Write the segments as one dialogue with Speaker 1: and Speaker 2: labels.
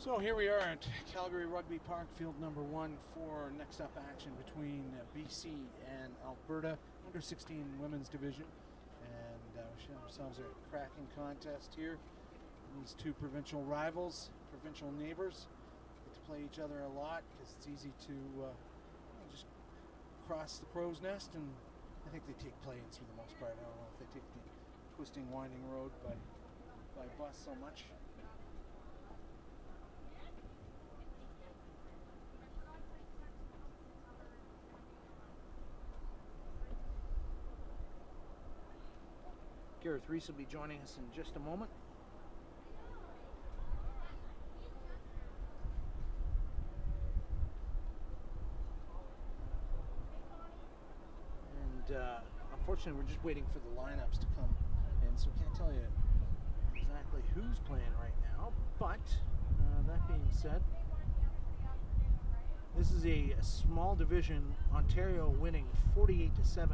Speaker 1: So here we are at Calgary Rugby Park, field number 1 for next up action between BC and Alberta, under 16 women's division. And we should have ourselves a cracking contest here. These two provincial rivals, provincial neighbors, get to play each other a lot because it's easy to just cross the crow's nest, and I think they take planes for the most part. I don't know if they take the twisting, winding road by bus so much. Gareth Reese will be joining us in just a moment. And unfortunately, we're just waiting for the lineups to come in, so we can't tell you exactly who's playing right now. But that being said, this is a small division. Ontario winning 48-7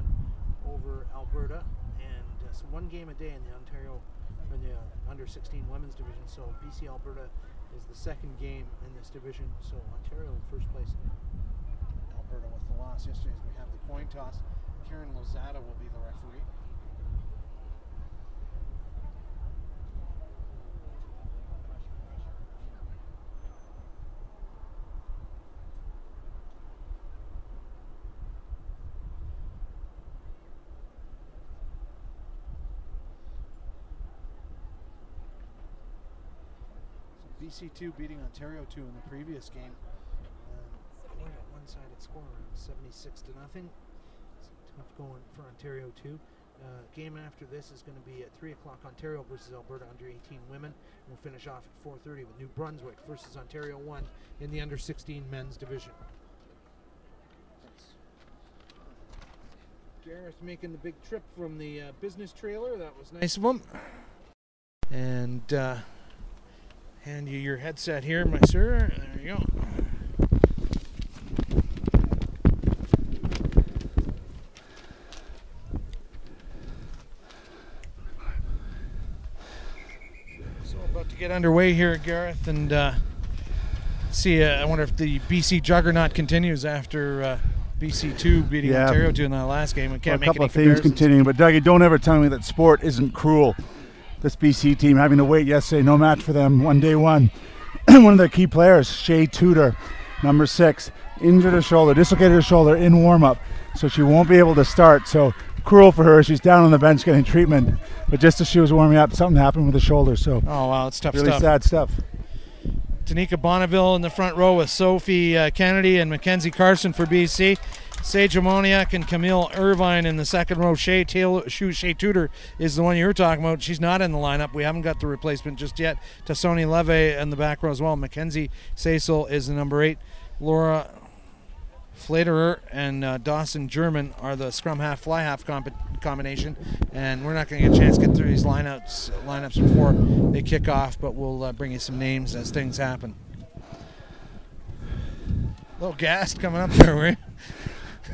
Speaker 1: over Alberta. So one game a day in the Ontario, in the under 16 women's division. So BC Alberta is the second game in this division. So Ontario in first place. Alberta with the loss yesterday. As we have the coin toss, Karen Lozada will be the referee. BC2 beating Ontario 2 in the previous game. Quite a one-sided score, 76-0. It's tough going for Ontario 2. Game after this is going to be at 3 o'clock. Ontario versus Alberta under 18 women. We'll finish off at 4:30 with New Brunswick versus Ontario 1 in the under 16 men's division. Gareth making the big trip from the business trailer. That was nice of him. And hand you your headset here, my sir. There you go. So about to get underway here, Gareth, and see. I wonder if the BC juggernaut continues after BC2 beating Ontario 2 in that last game. We can't make any comparisons.
Speaker 2: A couple of themes continuing, but Dougie, don't ever tell me that sport isn't cruel. This BC team having to wait yesterday, no match for them on day one. One of their key players, Shea Tudor, number 6, injured her shoulder, dislocated her shoulder in warm-up, so she won't be able to start. So cruel for her. She's down on the bench getting treatment, but just as she was warming up, something happened with the shoulder. So
Speaker 1: oh wow, it's tough
Speaker 2: really
Speaker 1: stuff.
Speaker 2: Sad stuff.
Speaker 1: Tanika Bonneville in the front row with Sophie Kennedy and Mackenzie Carson for BC. Sage Amoniak and Camille Irvine in the second row. Shea Tudor is the one you were talking about. She's not in the lineup. We haven't got the replacement just yet. Tassoni Leve in the back row as well. Mackenzie Cecil is the number 8. Laura Flaterer and Dawson German are the scrum half, fly half combination. And we're not going to get a chance to get through these lineups before they kick off, but we'll bring you some names as things happen. A little gassed coming up there, were you?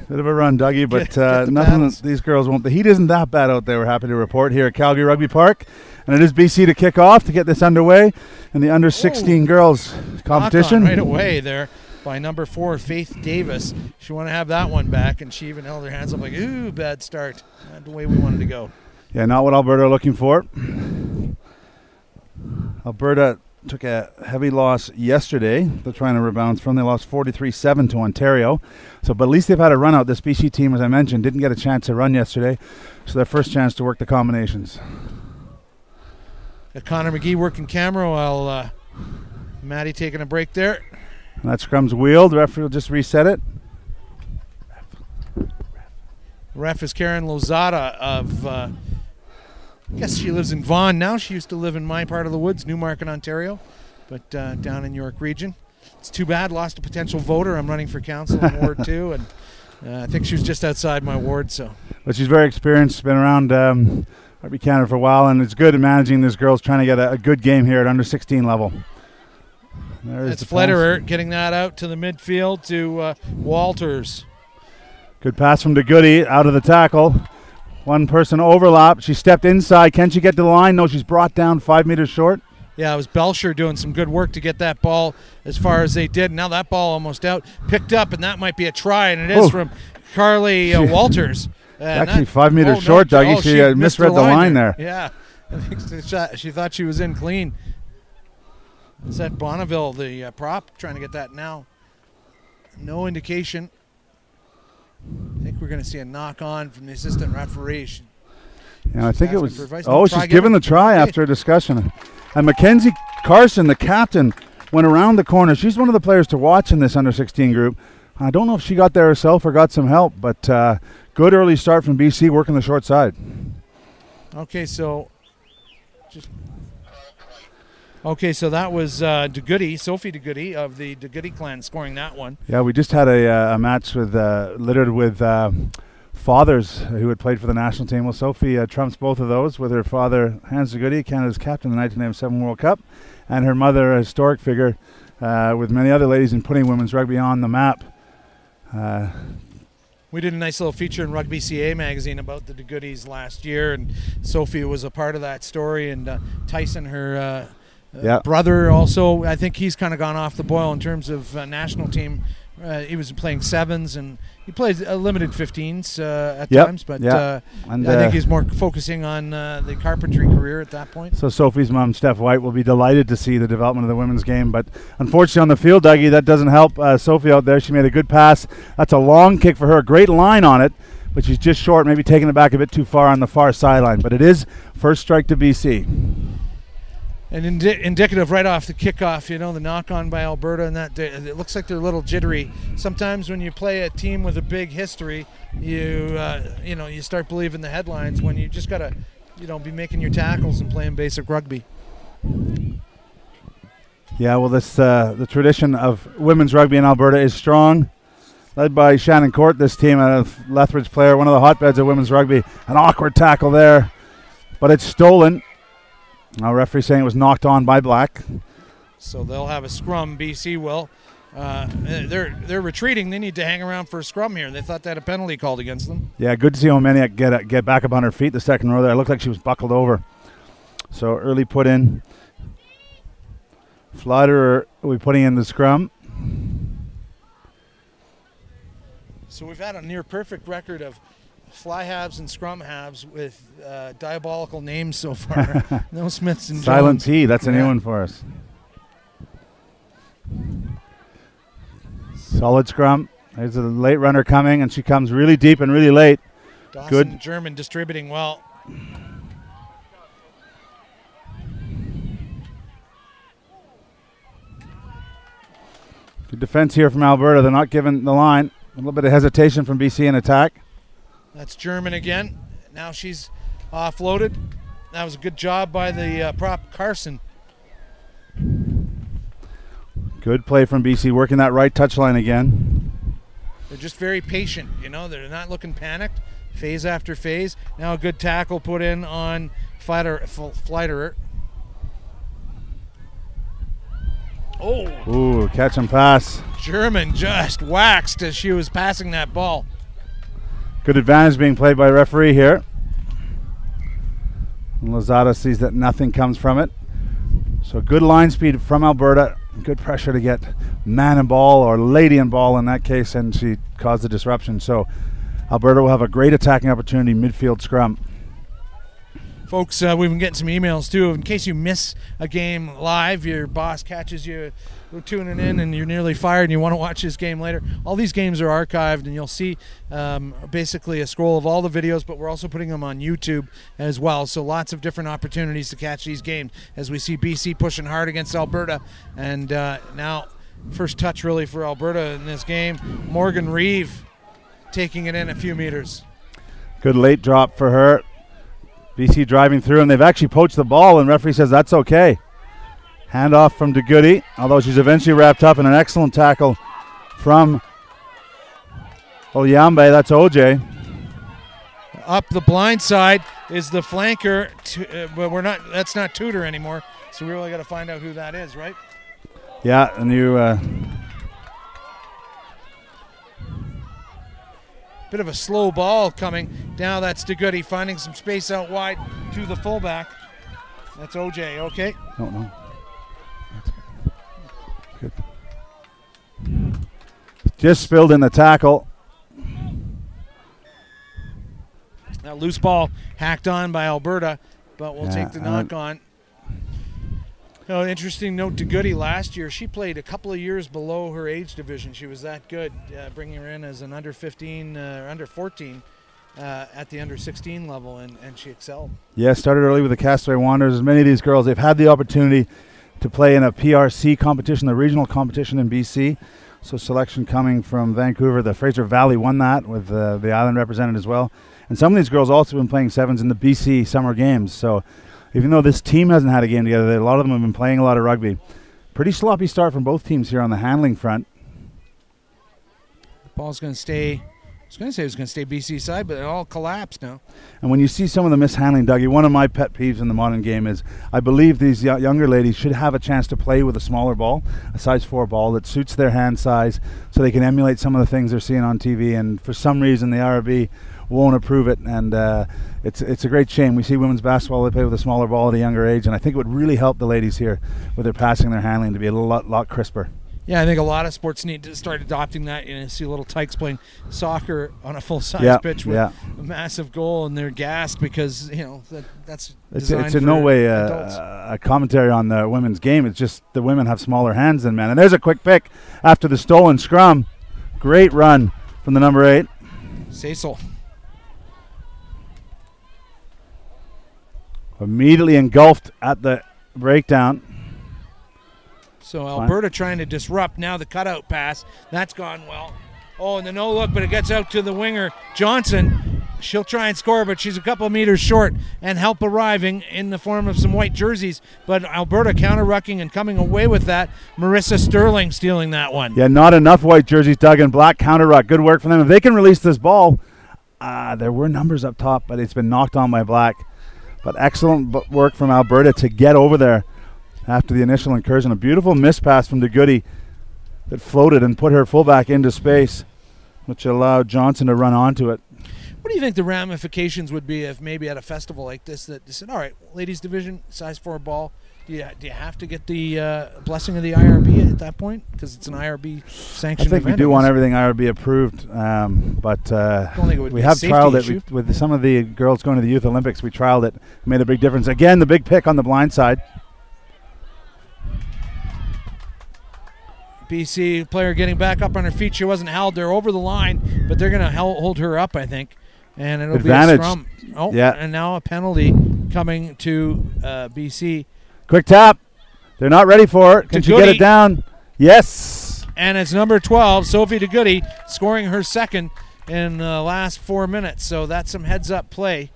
Speaker 2: Bit of a run, Dougie, but nothing. These girls won't. The heat isn't that bad out there. We're happy to report here at Calgary Rugby Park, and it is BC to kick off to get this underway in the under 16 girls competition.
Speaker 1: Right away there by number 4, Faith Davis. She wanted to have that one back, and she even held her hands up like, "Ooh, bad start." Not the way we wanted to go.
Speaker 2: Yeah, not what Alberta are looking for. Alberta took a heavy loss yesterday. They're trying to rebound from. They lost 43-7 to Ontario. So, but at least they've had a run out. This BC team, as I mentioned, didn't get a chance to run yesterday. So their first chance to work the combinations.
Speaker 1: Connor McGee working camera while Maddie taking a break there.
Speaker 2: And that scrum's wheeled. The referee will just reset it.
Speaker 1: Ref is Karen Lozada of I guess she lives in Vaughan now. She used to live in my part of the woods, Newmarket, Ontario, but down in York region. It's too bad, lost a potential voter. I'm running for council in Ward 2, and I think she was just outside my ward. So, but
Speaker 2: she's very experienced, been around Rugby Canada for a while, and it's good at managing these girls, trying to get a good game here at under 16 level.
Speaker 1: It's Fletterer getting that out to the midfield to Walters.
Speaker 2: Good pass from DeGoody out of the tackle. One person overlap. She stepped inside. Can she get to the line? No, she's brought down 5 meters short.
Speaker 1: Yeah, it was Belcher doing some good work to get that ball as far as they did. Now that ball almost out, picked up, and that might be a try, and it is from Carly Walters.
Speaker 2: Actually 5 meters short, Dougie. She misread the line there.
Speaker 1: Yeah, I think she thought she was in clean. Is that Bonneville, the prop, trying to get that now? No indication. I think we're going to see a knock on from the assistant referee.
Speaker 2: I think it was. She's given the try after a discussion. And Mackenzie Carson, the captain, went around the corner. She's one of the players to watch in this under-16 group. I don't know if she got there herself or got some help, but good early start from BC working the short side.
Speaker 1: Okay, so that was Sophie DeGoody of the DeGoody clan scoring that one.
Speaker 2: Yeah, we just had a match with littered with fathers who had played for the national team. Well, Sophie trumps both of those with her father, Hans DeGoody, Canada's captain in the 1997 World Cup, and her mother, a historic figure with many other ladies in putting women's rugby on the map.
Speaker 1: We did a nice little feature in Rugby CA magazine about the DeGoodies last year, and Sophie was a part of that story, and Tyson, her brother, also. I think he's kind of gone off the boil in terms of national team. He was playing sevens, and he played limited 15s at times, but I think he's more focusing on the carpentry career at that point.
Speaker 2: So Sophie's mom, Steph White, will be delighted to see the development of the women's game, but unfortunately on the field, Dougie, that doesn't help Sophie out there. She made a good pass. That's a long kick for her, great line on it, but she's just short, maybe taking it back a bit too far on the far sideline, but it is first strike to BC.
Speaker 1: And indicative right off the kickoff, the knock-on by Alberta, and that it looks like they're a little jittery. Sometimes when you play a team with a big history, you start believing the headlines when you just gotta, be making your tackles and playing basic rugby.
Speaker 2: Yeah, well, the tradition of women's rugby in Alberta is strong, led by Shannon Court. This team, a Lethbridge player, one of the hotbeds of women's rugby. An awkward tackle there, but it's stolen. Now referee saying it was knocked on by Black.
Speaker 1: So they'll have a scrum, BC will. They're retreating. They need to hang around for a scrum here. They thought they had a penalty called against them.
Speaker 2: Yeah, good to see Omeniak get back up on her feet the second row there. It looked like she was buckled over. So early put in. Flauderer will be putting in the scrum.
Speaker 1: So we've had a near perfect record of fly halves and scrum halves with diabolical names so far. No Smiths and
Speaker 2: Silent
Speaker 1: Jones.
Speaker 2: P, that's a new one for us. Solid scrum. There's a late runner coming, and she comes really deep and really late.
Speaker 1: Dawson
Speaker 2: Good.
Speaker 1: German distributing well.
Speaker 2: Good defense here from Alberta. They're not giving the line. A little bit of hesitation from BC in attack.
Speaker 1: That's German again. Now she's offloaded. That was a good job by the prop Carson.
Speaker 2: Good play from BC, working that right touchline again.
Speaker 1: They're just very patient, They're not looking panicked. Phase after phase. Now a good tackle put in on Flauderer. Oh!
Speaker 2: Ooh, catch and pass.
Speaker 1: German just waxed as she was passing that ball.
Speaker 2: Good advantage being played by referee here. And Lozada sees that nothing comes from it. So good line speed from Alberta. Good pressure to get man and ball, or lady and ball in that case, and she caused the disruption. So Alberta will have a great attacking opportunity midfield scrum.
Speaker 1: Folks, we've been getting some emails too. In case you miss a game live, your boss catches you tuning in and you're nearly fired and you want to watch this game later. All these games are archived, and you'll see basically a scroll of all the videos, but we're also putting them on YouTube as well. So lots of different opportunities to catch these games as we see BC pushing hard against Alberta. And now first touch really for Alberta in this game. Morgan Reeve taking it in a few meters.
Speaker 2: Good late drop for her. BC driving through, and they've actually poached the ball, and referee says that's okay. Handoff from DeGoody, although she's eventually wrapped up in an excellent tackle from Oyambe. That's OJ.
Speaker 1: Up the blind side is the flanker, but that's not Tudor anymore, so we really got to find out who that is, right?
Speaker 2: Yeah, and you...
Speaker 1: Bit of a slow ball coming. Now that's DeGoody finding some space out wide to the fullback. That's OJ, okay?
Speaker 2: No. Just spilled in the tackle.
Speaker 1: That loose ball hacked on by Alberta, but we'll take the knock on. Oh, interesting note to Goody. Last year, she played a couple of years below her age division. She was that good, bringing her in as an under 15, under 14 at the under 16 level, and she excelled.
Speaker 2: Yeah, started early with the Castaway Wanderers. Many of these girls, they've had the opportunity to play in a PRC competition, the regional competition in BC. So selection coming from Vancouver. The Fraser Valley won that with the island represented as well. And some of these girls also been playing sevens in the BC Summer Games. So even though this team hasn't had a game together, a lot of them have been playing a lot of rugby. Pretty sloppy start from both teams here on the handling front.
Speaker 1: The ball's going to stay. I was going to say it was going to stay BC side, but it all collapsed now.
Speaker 2: And when you see some of the mishandling, Dougie, one of my pet peeves in the modern game is I believe these younger ladies should have a chance to play with a smaller ball, a size 4 ball that suits their hand size, so they can emulate some of the things they're seeing on TV. And for some reason, the IRB won't approve it, and it's a great shame. We see women's basketball, they play with a smaller ball at a younger age, and I think it would really help the ladies here with their passing, their handling to be a lot crisper.
Speaker 1: Yeah, I think a lot of sports need to start adopting that. You know, see little tykes playing soccer on a full-size pitch with a massive goal, and they're gassed because, you know, that's designed
Speaker 2: it's in no way a commentary on the women's game. It's just the women have smaller hands than men. And there's a quick pick after the stolen scrum. Great run from the number 8.
Speaker 1: Cecil.
Speaker 2: Immediately engulfed at the breakdown.
Speaker 1: So Alberta trying to disrupt. Now the cutout pass. That's gone well. Oh, and the no look, but it gets out to the winger, Johnson. She'll try and score, but she's a couple of meters short, and help arriving in the form of some white jerseys. But Alberta counter-rucking and coming away with that. Marissa Sterling stealing that one.
Speaker 2: Yeah, not enough white jerseys, Doug, and black counter-ruck. Good work from them. If they can release this ball, there were numbers up top, but it's been knocked on by black. But excellent work from Alberta to get over there after the initial incursion. A beautiful miss pass from DeGoody that floated and put her fullback into space, which allowed Johnson to run onto it.
Speaker 1: What do you think the ramifications would be if maybe at a festival like this that they said, all right, ladies division, size 4 ball, do you have to get the blessing of the IRB at that point? Because it's an IRB sanctioned
Speaker 2: event. I think we do want everything IRB approved, but
Speaker 1: I don't think it would
Speaker 2: we
Speaker 1: be
Speaker 2: have
Speaker 1: a safety
Speaker 2: trialed
Speaker 1: issue.
Speaker 2: it with some of the girls going to the Youth Olympics. We trialed it, made a big difference. Again, the big pick on the blind side.
Speaker 1: BC player getting back up on her feet. She wasn't held there over the line, but they're going to hold her up, I think. And it'll
Speaker 2: Advantage.
Speaker 1: be a scrum. Oh,
Speaker 2: yeah.
Speaker 1: And now a penalty coming to BC.
Speaker 2: Quick tap. They're not ready for it. Can she get it down? Yes.
Speaker 1: And it's number 12, Sophie DeGoody, scoring her second in the last 4 minutes. So that's some heads-up play.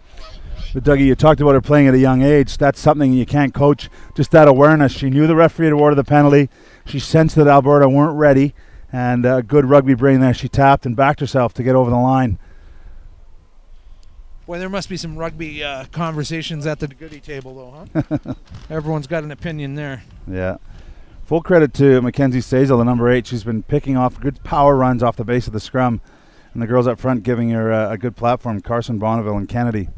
Speaker 2: But Dougie, you talked about her playing at a young age. That's something you can't coach. Just that awareness. She knew the referee had awarded the penalty. She sensed that Alberta weren't ready. And good rugby brain there. She tapped and backed herself to get over the line.
Speaker 1: Boy, there must be some rugby conversations at the DeGoody table, though, huh? Everyone's got an opinion there.
Speaker 2: Yeah. Full credit to Mackenzie Sazel, the number 8. She's been picking off good power runs off the base of the scrum. And the girls up front giving her a good platform, Carson Bonneville and Kennedy.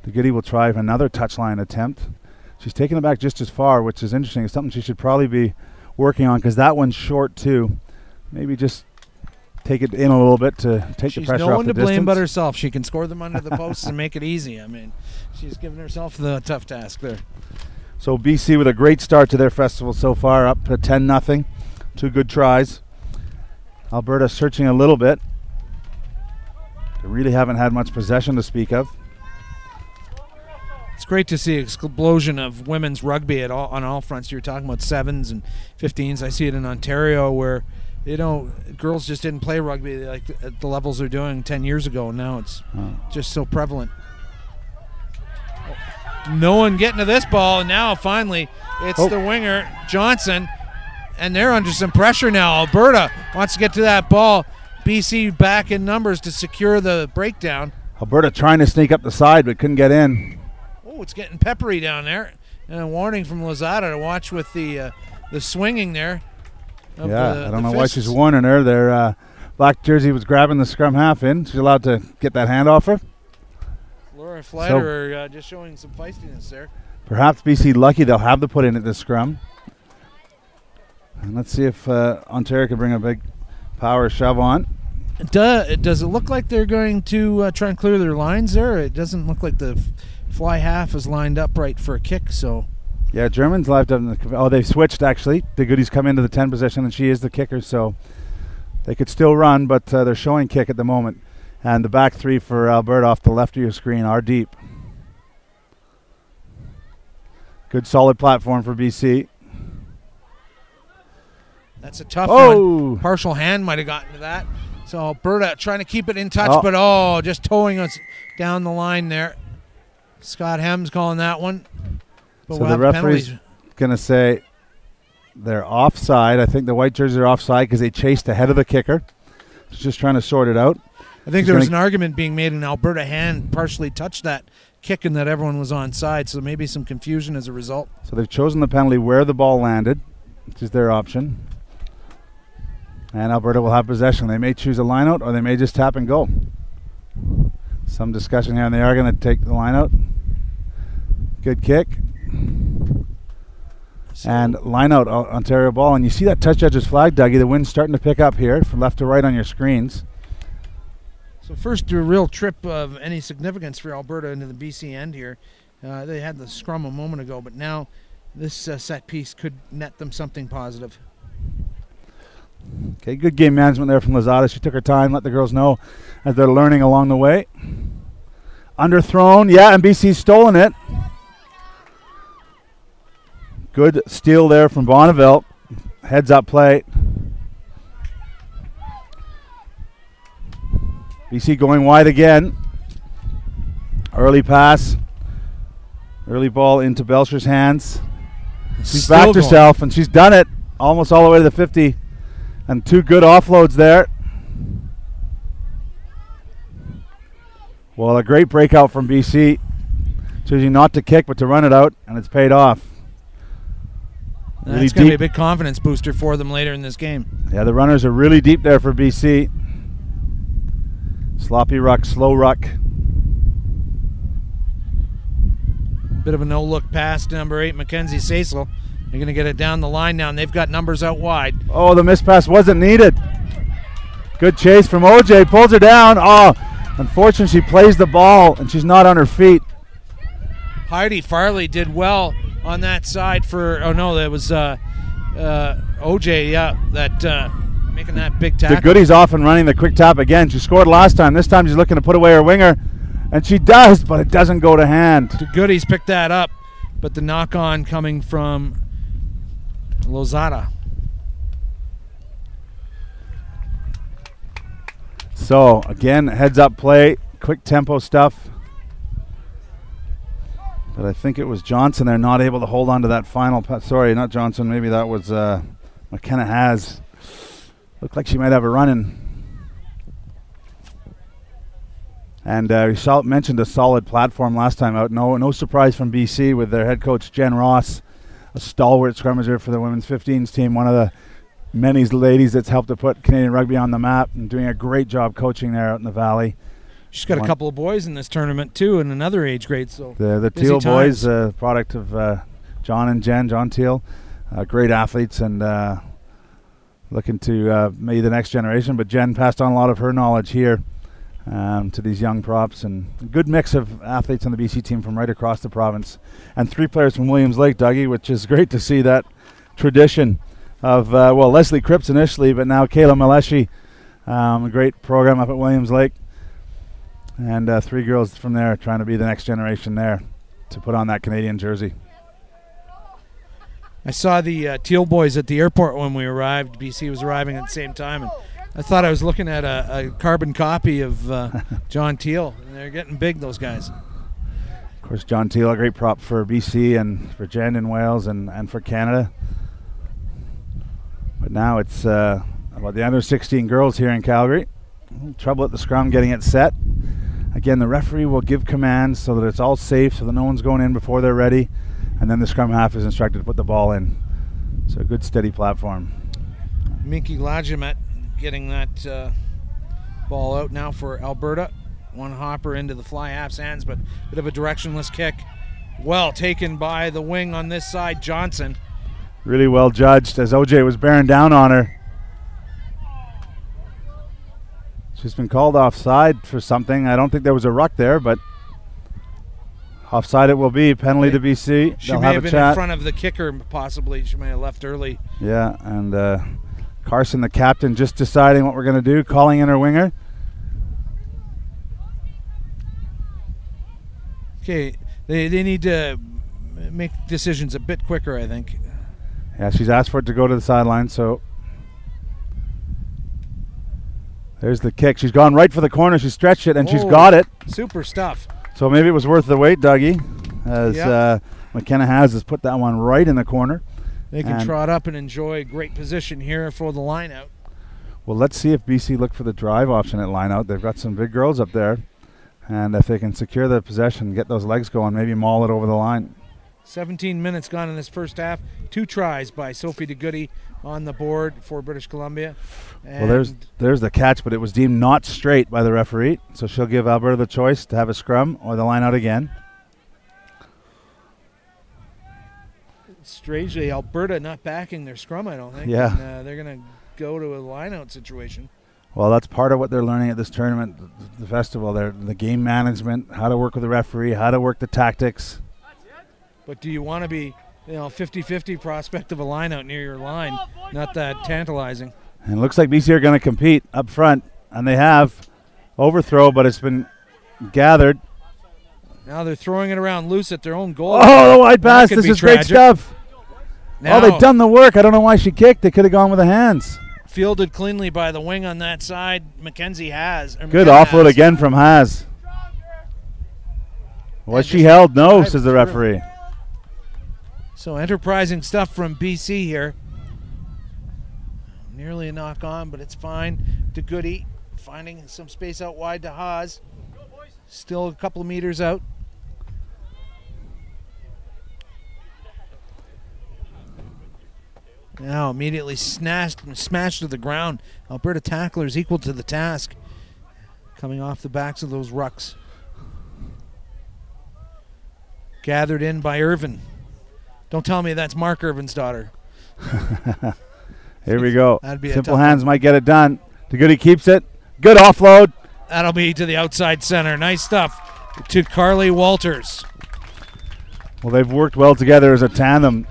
Speaker 2: DeGoody will try another touchline attempt. She's taken it back just as far, which is interesting. It's something she should probably be working on because that one's short, too. Maybe just take it in a little bit to take the pressure off the distance. She's no one to blame
Speaker 1: but herself. She can score them under the posts and make it easy. I mean, she's given herself the tough task there.
Speaker 2: So BC with a great start to their festival so far, up to 10-0. 2 good tries. Alberta searching a little bit. They really haven't had much possession to speak of.
Speaker 1: It's great to see an explosion of women's rugby on all fronts. You're talking about 7s and 15s. I see it in Ontario where, you know, girls just didn't play rugby like at the levels they're doing 10 years ago. Now it's just so prevalent. No one getting to this ball, and now finally it's the winger, Johnson, and they're under some pressure now. Alberta wants to get to that ball. BC back in numbers to secure the breakdown.
Speaker 2: Alberta trying to sneak up the side but couldn't get in.
Speaker 1: Oh, it's getting peppery down there. And a warning from Lozada to watch with the swinging there.
Speaker 2: I don't know why she's warning her. Their black jersey was grabbing the scrum half in. She's allowed to get that hand off her.
Speaker 1: Laura Flatterer just showing some feistiness there.
Speaker 2: Perhaps BC lucky they'll have the put in at this scrum. And let's see if Ontario can bring a big Power shove on.
Speaker 1: Does it look like they're going to try and clear their lines there? It doesn't look like the fly half is lined up right for a kick. So
Speaker 2: yeah, Germans left up. Oh, they've switched actually. The goodies come into the 10 position, and she is the kicker, so they could still run, but they're showing kick at the moment. And the back three for Alberta off the left of your screen are deep. Good solid platform for BC.
Speaker 1: That's a tough one. Partial hand might have gotten to that. So Alberta trying to keep it in touch, but just towing us down the line there. Scott Hems calling that one. But
Speaker 2: so the referee's going to say they're offside. I think the white jerseys are offside because they chased ahead of the kicker. He's just trying to sort it out.
Speaker 1: I think there was an argument being made, and Alberta hand partially touched that kick and that everyone was onside, so maybe some confusion as a result.
Speaker 2: So they've chosen the penalty where the ball landed, which is their option. And Alberta will have possession. They may choose a line out or they may just tap and go. Some discussion here, and they are going to take the line out. Good kick. And line out, Ontario ball. And you see that touch judge's flag, Dougie. The wind's starting to pick up here from left to right on your screens.
Speaker 1: So first real trip of any significance for Alberta into the BC end here. They had the scrum a moment ago, but now this set piece could net them something positive.
Speaker 2: Okay, good game management there from Lozada. She took her time, let the girls know as they're learning along the way. Underthrown, yeah, and BC's stolen it. Good steal there from Bonneville. Heads up play. BC going wide again. Early pass. Early ball into Belcher's hands. She's backed herself, and she's done it almost all the way to the 50. And two good offloads there. Well, a great breakout from BC. Choosing not to kick, but to run it out, and it's paid off.
Speaker 1: That's going to be a big confidence booster for them later in this game.
Speaker 2: Yeah, the runners are really deep there for BC. Sloppy ruck, slow ruck.
Speaker 1: Bit of a no-look pass to number 8, Mackenzie Cecil. They're going to get it down the line now, and they've got numbers out wide.
Speaker 2: Oh, the missed pass wasn't needed. Good chase from OJ. Pulls her down. Oh, unfortunately, she plays the ball, and she's not on her feet.
Speaker 1: Heidi Farley did well on that side for, that was OJ, yeah, that making that big tackle.
Speaker 2: The goodie's off and running the quick tap again. She scored last time. This time she's looking to put away her winger, and she does, but it doesn't go to hand.
Speaker 1: The goodies picked that up, but the knock-on coming from Lozada.
Speaker 2: So, again, heads-up play, quick tempo stuff. But I think it was Johnson there not able to hold on to that final sorry, not Johnson. Maybe that was McKenna Has. Looked like she might have a run-in. And we mentioned a solid platform last time out. No surprise from BC with their head coach, Jen Ross, a stalwart scrummager for the women's 15s team, one of the many ladies that's helped to put Canadian rugby on the map and doing a great job coaching there out in the Valley.
Speaker 1: She's got a couple of boys in this tournament, too, in another age grade. So
Speaker 2: the Teal boys, product of John and Jen, John Teal, great athletes and looking to maybe the next generation. But Jen passed on a lot of her knowledge here to these young props. And a good mix of athletes on the BC team from right across the province. And 3 players from Williams Lake, Dougie, which is great to see that tradition of, Leslie Cripps initially, but now Kayla Maleshi, a great program up at Williams Lake. And 3 girls from there trying to be the next generation there to put on that Canadian jersey.
Speaker 1: I saw the Teal boys at the airport when we arrived. BC was arriving at the same time. And I thought I was looking at a carbon copy of John Teal. And they're getting big, those guys.
Speaker 2: Of course, John Teal, a great prop for BC and for Jen in Wales and for Canada. But now it's about the under 16 girls here in Calgary. Trouble at the scrum getting it set. Again, the referee will give commands so that it's all safe, so that no one's going in before they're ready. And then the scrum half is instructed to put the ball in. So a good steady platform.
Speaker 1: Minky Lajamet getting that ball out now for Alberta. One hopper into the fly half's hands, but a bit of a directionless kick. Well taken by the wing on this side, Johnson.
Speaker 2: Really well judged as OJ was bearing down on her. She's been called offside for something. I don't think there was a ruck there, but offside it will be. Penalty to BC.
Speaker 1: She may have been in front of the kicker, possibly. She may have left early.
Speaker 2: Yeah, and Carson, the captain, just deciding what we're going to do, calling in her winger.
Speaker 1: Okay, they need to make decisions a bit quicker, I think.
Speaker 2: Yeah, she's asked for it to go to the sideline, so there's the kick. She's gone right for the corner. She stretched it, and she's got it.
Speaker 1: Super stuff.
Speaker 2: So maybe it was worth the wait, Dougie, as McKenna has put that one right in the corner.
Speaker 1: They can trot up and enjoy great position here for the line out.
Speaker 2: Well, let's see if BC look for the drive option at line out. They've got some big girls up there. And if they can secure the possession, get those legs going, maybe maul it over the line.
Speaker 1: 17 minutes gone in this first half. 2 tries by Sophie DeGoody on the board for British Columbia. And
Speaker 2: well, there's the catch, but it was deemed not straight by the referee. So she'll give Alberta the choice to have a scrum or the line out again.
Speaker 1: Strangely, Alberta not backing their scrum, I don't think.
Speaker 2: Yeah.
Speaker 1: And, they're going to go to a line out situation.
Speaker 2: Well, that's part of what they're learning at this tournament, the festival. The game management, how to work with the referee, how to work the tactics.
Speaker 1: But do you want to be, 50-50 prospect of a line out near your line? Not that tantalizing.
Speaker 2: And it looks like BC are going to compete up front, and they have. Overthrow, but it's been gathered.
Speaker 1: Now they're throwing it around loose at their own goal.
Speaker 2: Oh, the wide pass. This is great stuff.
Speaker 1: Now,
Speaker 2: they've done the work. I don't know why she kicked. They could have gone with the hands.
Speaker 1: Fielded cleanly by the wing on that side. Mackenzie has.
Speaker 2: Good offload again from Haas. Was she held? No, says the referee.
Speaker 1: So enterprising stuff from BC here. Nearly a knock on, but it's fine. DeGoody finding some space out wide to Haas. Still a couple of meters out. Now immediately smashed to the ground. Alberta tacklers equal to the task. Coming off the backs of those rucks. Gathered in by Irvin. Don't tell me that's Mark Irvin's daughter.
Speaker 2: Here we go.
Speaker 1: That'd be
Speaker 2: Simple hands might get it done. DeGoody keeps it. Good offload.
Speaker 1: That'll be to the outside center. Nice stuff to Carly Walters.
Speaker 2: Well, they've worked well together as a tandem,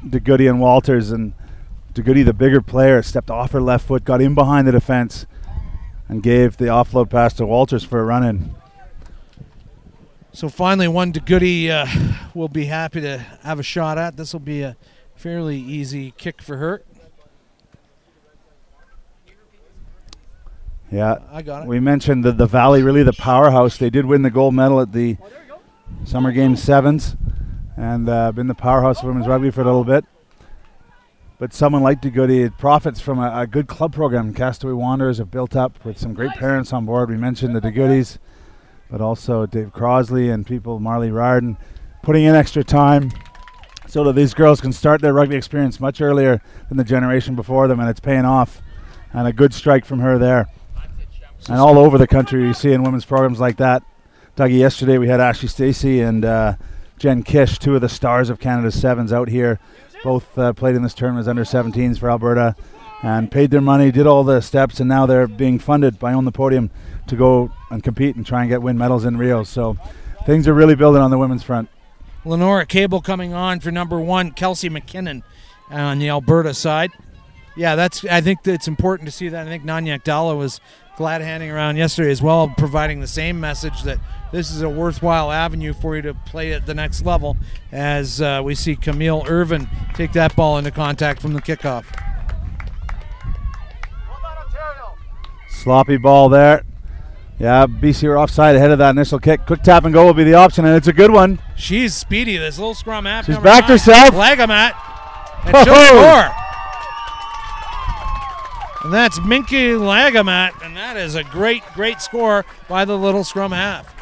Speaker 2: DeGoody and Walters, and DeGoody, the bigger player, stepped off her left foot, got in behind the defense, and gave the offload pass to Walters for a run-in.
Speaker 1: So finally one DeGoody will be happy to have a shot at. This will be a fairly easy kick for her.
Speaker 2: Yeah,
Speaker 1: I got it.
Speaker 2: We mentioned the Valley, really the powerhouse. They did win the gold medal at the Summer Games Sevens and been the powerhouse of women's rugby for a little bit. But someone like DeGoody profits from a good club program. Castaway Wanderers have built up with some great parents on board. We mentioned the DeGoodies, but also Dave Crosley and people, Marley Rarden, putting in extra time so that these girls can start their rugby experience much earlier than the generation before them, and it's paying off. And a good strike from her there. And all over the country you see in women's programs like that. Dougie, yesterday we had Ashley Stacey and Jen Kish, 2 of the stars of Canada's Sevens out here. Both played in this tournament as under 17s for Alberta and paid their money, did all the steps, and now they're being funded by On the Podium to go and compete and try and win medals in Rio. So things are really building on the women's front.
Speaker 1: Lenora Cable coming on for number 1, Kelsey McKinnon on the Alberta side. Yeah, I think it's important to see that. I think Nanyak Dalla was glad handing around yesterday as well, providing the same message that this is a worthwhile avenue for you to play at the next level, as we see Camille Irvin take that ball into contact from the kickoff.
Speaker 2: Sloppy ball there. Yeah, BC are offside ahead of that initial kick. Quick tap and go will be the option, and it's a good one.
Speaker 1: She's speedy, this little scrum half.
Speaker 2: She's backed herself.
Speaker 1: Lagamat, and she'll score. And that's Minky Lagamat, and that is a great, great score by the little scrum half.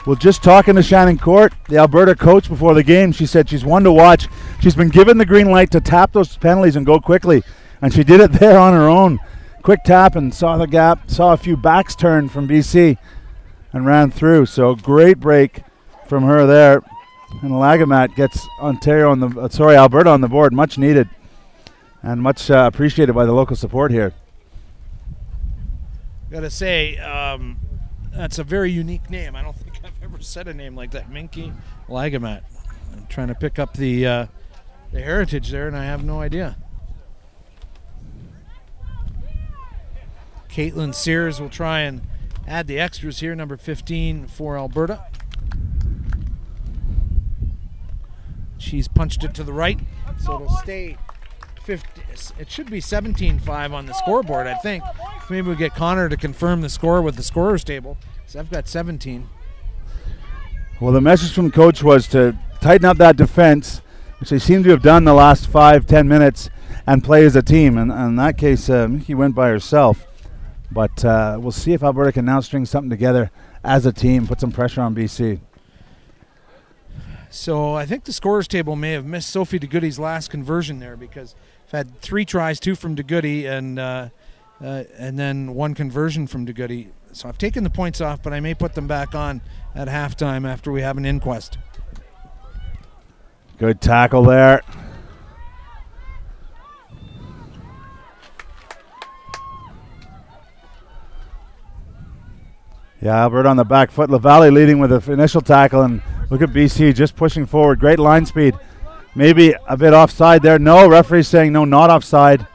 Speaker 2: Well, just talking to Shannon Court, the Alberta coach, before the game, she said she's one to watch. She's been given the green light to tap those penalties and go quickly, and she did it there on her own. Quick tap and saw the gap, saw a few backs turn from BC and ran through. So great break from her there. And Lagamat gets Alberta on the board, much needed. And much appreciated by the local support here.
Speaker 1: Gotta say, that's a very unique name. I don't think I've ever said a name like that. Minky Lagamat. I'm trying to pick up the heritage there, and I have no idea. Caitlin Sears will try and add the extras here, number 15 for Alberta. She's punched it to the right, so it'll stay 50. It should be 17-5 on the scoreboard, I think. Maybe we'll get Connor to confirm the score with the scorer's table. So I've got 17.
Speaker 2: Well, the message from coach was to tighten up that defense, which they seem to have done the last 5-10 minutes, and play as a team. And in that case, Mickey went by herself. But we'll see if Alberta can now string something together as a team, put some pressure on BC.
Speaker 1: So I think the scorer's table may have missed Sophie DeGoody's last conversion there, because I've had 3 tries, 2 from DeGoody, and then 1 conversion from DeGoody. So I've taken the points off, but I may put them back on at halftime after we have an inquest.
Speaker 2: Good tackle there. Yeah, Alberta on the back foot. LaValle leading with the initial tackle, and look at BC just pushing forward. Great line speed. Maybe a bit offside there. No, referee saying no, not offside.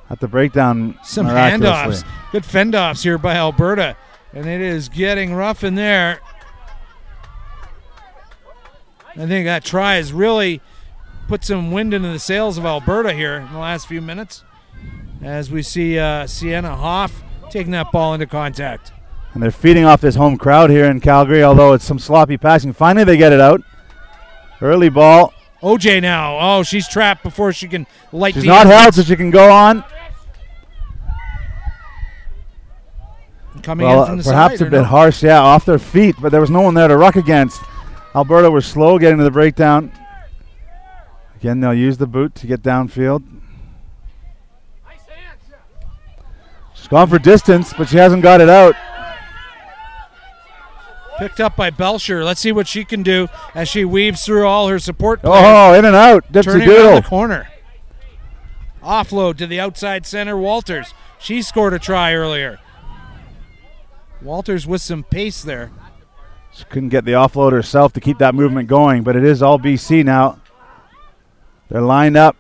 Speaker 2: At the breakdown,
Speaker 1: some handoffs. Good fend-offs here by Alberta, and it is getting rough in there. I think that try has really put some wind into the sails of Alberta here in the last few minutes, as we see Sienna Hoff taking that ball into contact.
Speaker 2: And they're feeding off this home crowd here in Calgary, although it's some sloppy passing. Finally, they get it out. Early ball.
Speaker 1: OJ now. Oh, she's trapped before she can light the
Speaker 2: She's not held, so she can go on.
Speaker 1: Coming in from the
Speaker 2: perhaps
Speaker 1: side,
Speaker 2: a bit harsh, yeah, off their feet, but there was no one there to ruck against. Alberta was slow getting to the breakdown. Again, they'll use the boot to get downfield. She's gone for distance, but she hasn't got it out.
Speaker 1: Picked up by Belcher. Let's see what she can do as she weaves through all her support players.
Speaker 2: Oh, in and out.
Speaker 1: Turning around the corner. Offload to the outside center, Walters. She scored a try earlier. Walters with some pace there.
Speaker 2: She couldn't get the offload herself to keep that movement going, but it is all BC now. They're lined up.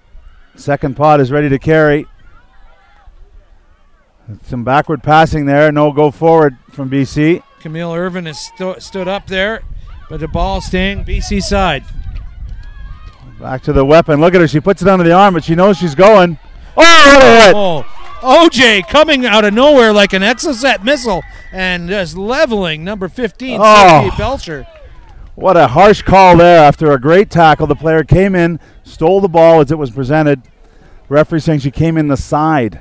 Speaker 2: Second pod is ready to carry. Some backward passing there. No go forward from BC.
Speaker 1: Camille Irvin has stood up there, but the ball staying BC side.
Speaker 2: Back to the weapon. Look at her. She puts it under the arm, but she knows she's going. Oh, what a hit.
Speaker 1: Oh. OJ coming out of nowhere like an Exocet missile and just leveling number 15, Sophie Belcher.
Speaker 2: What a harsh call there after a great tackle. The player came in, stole the ball as it was presented. Referee saying she came in the side.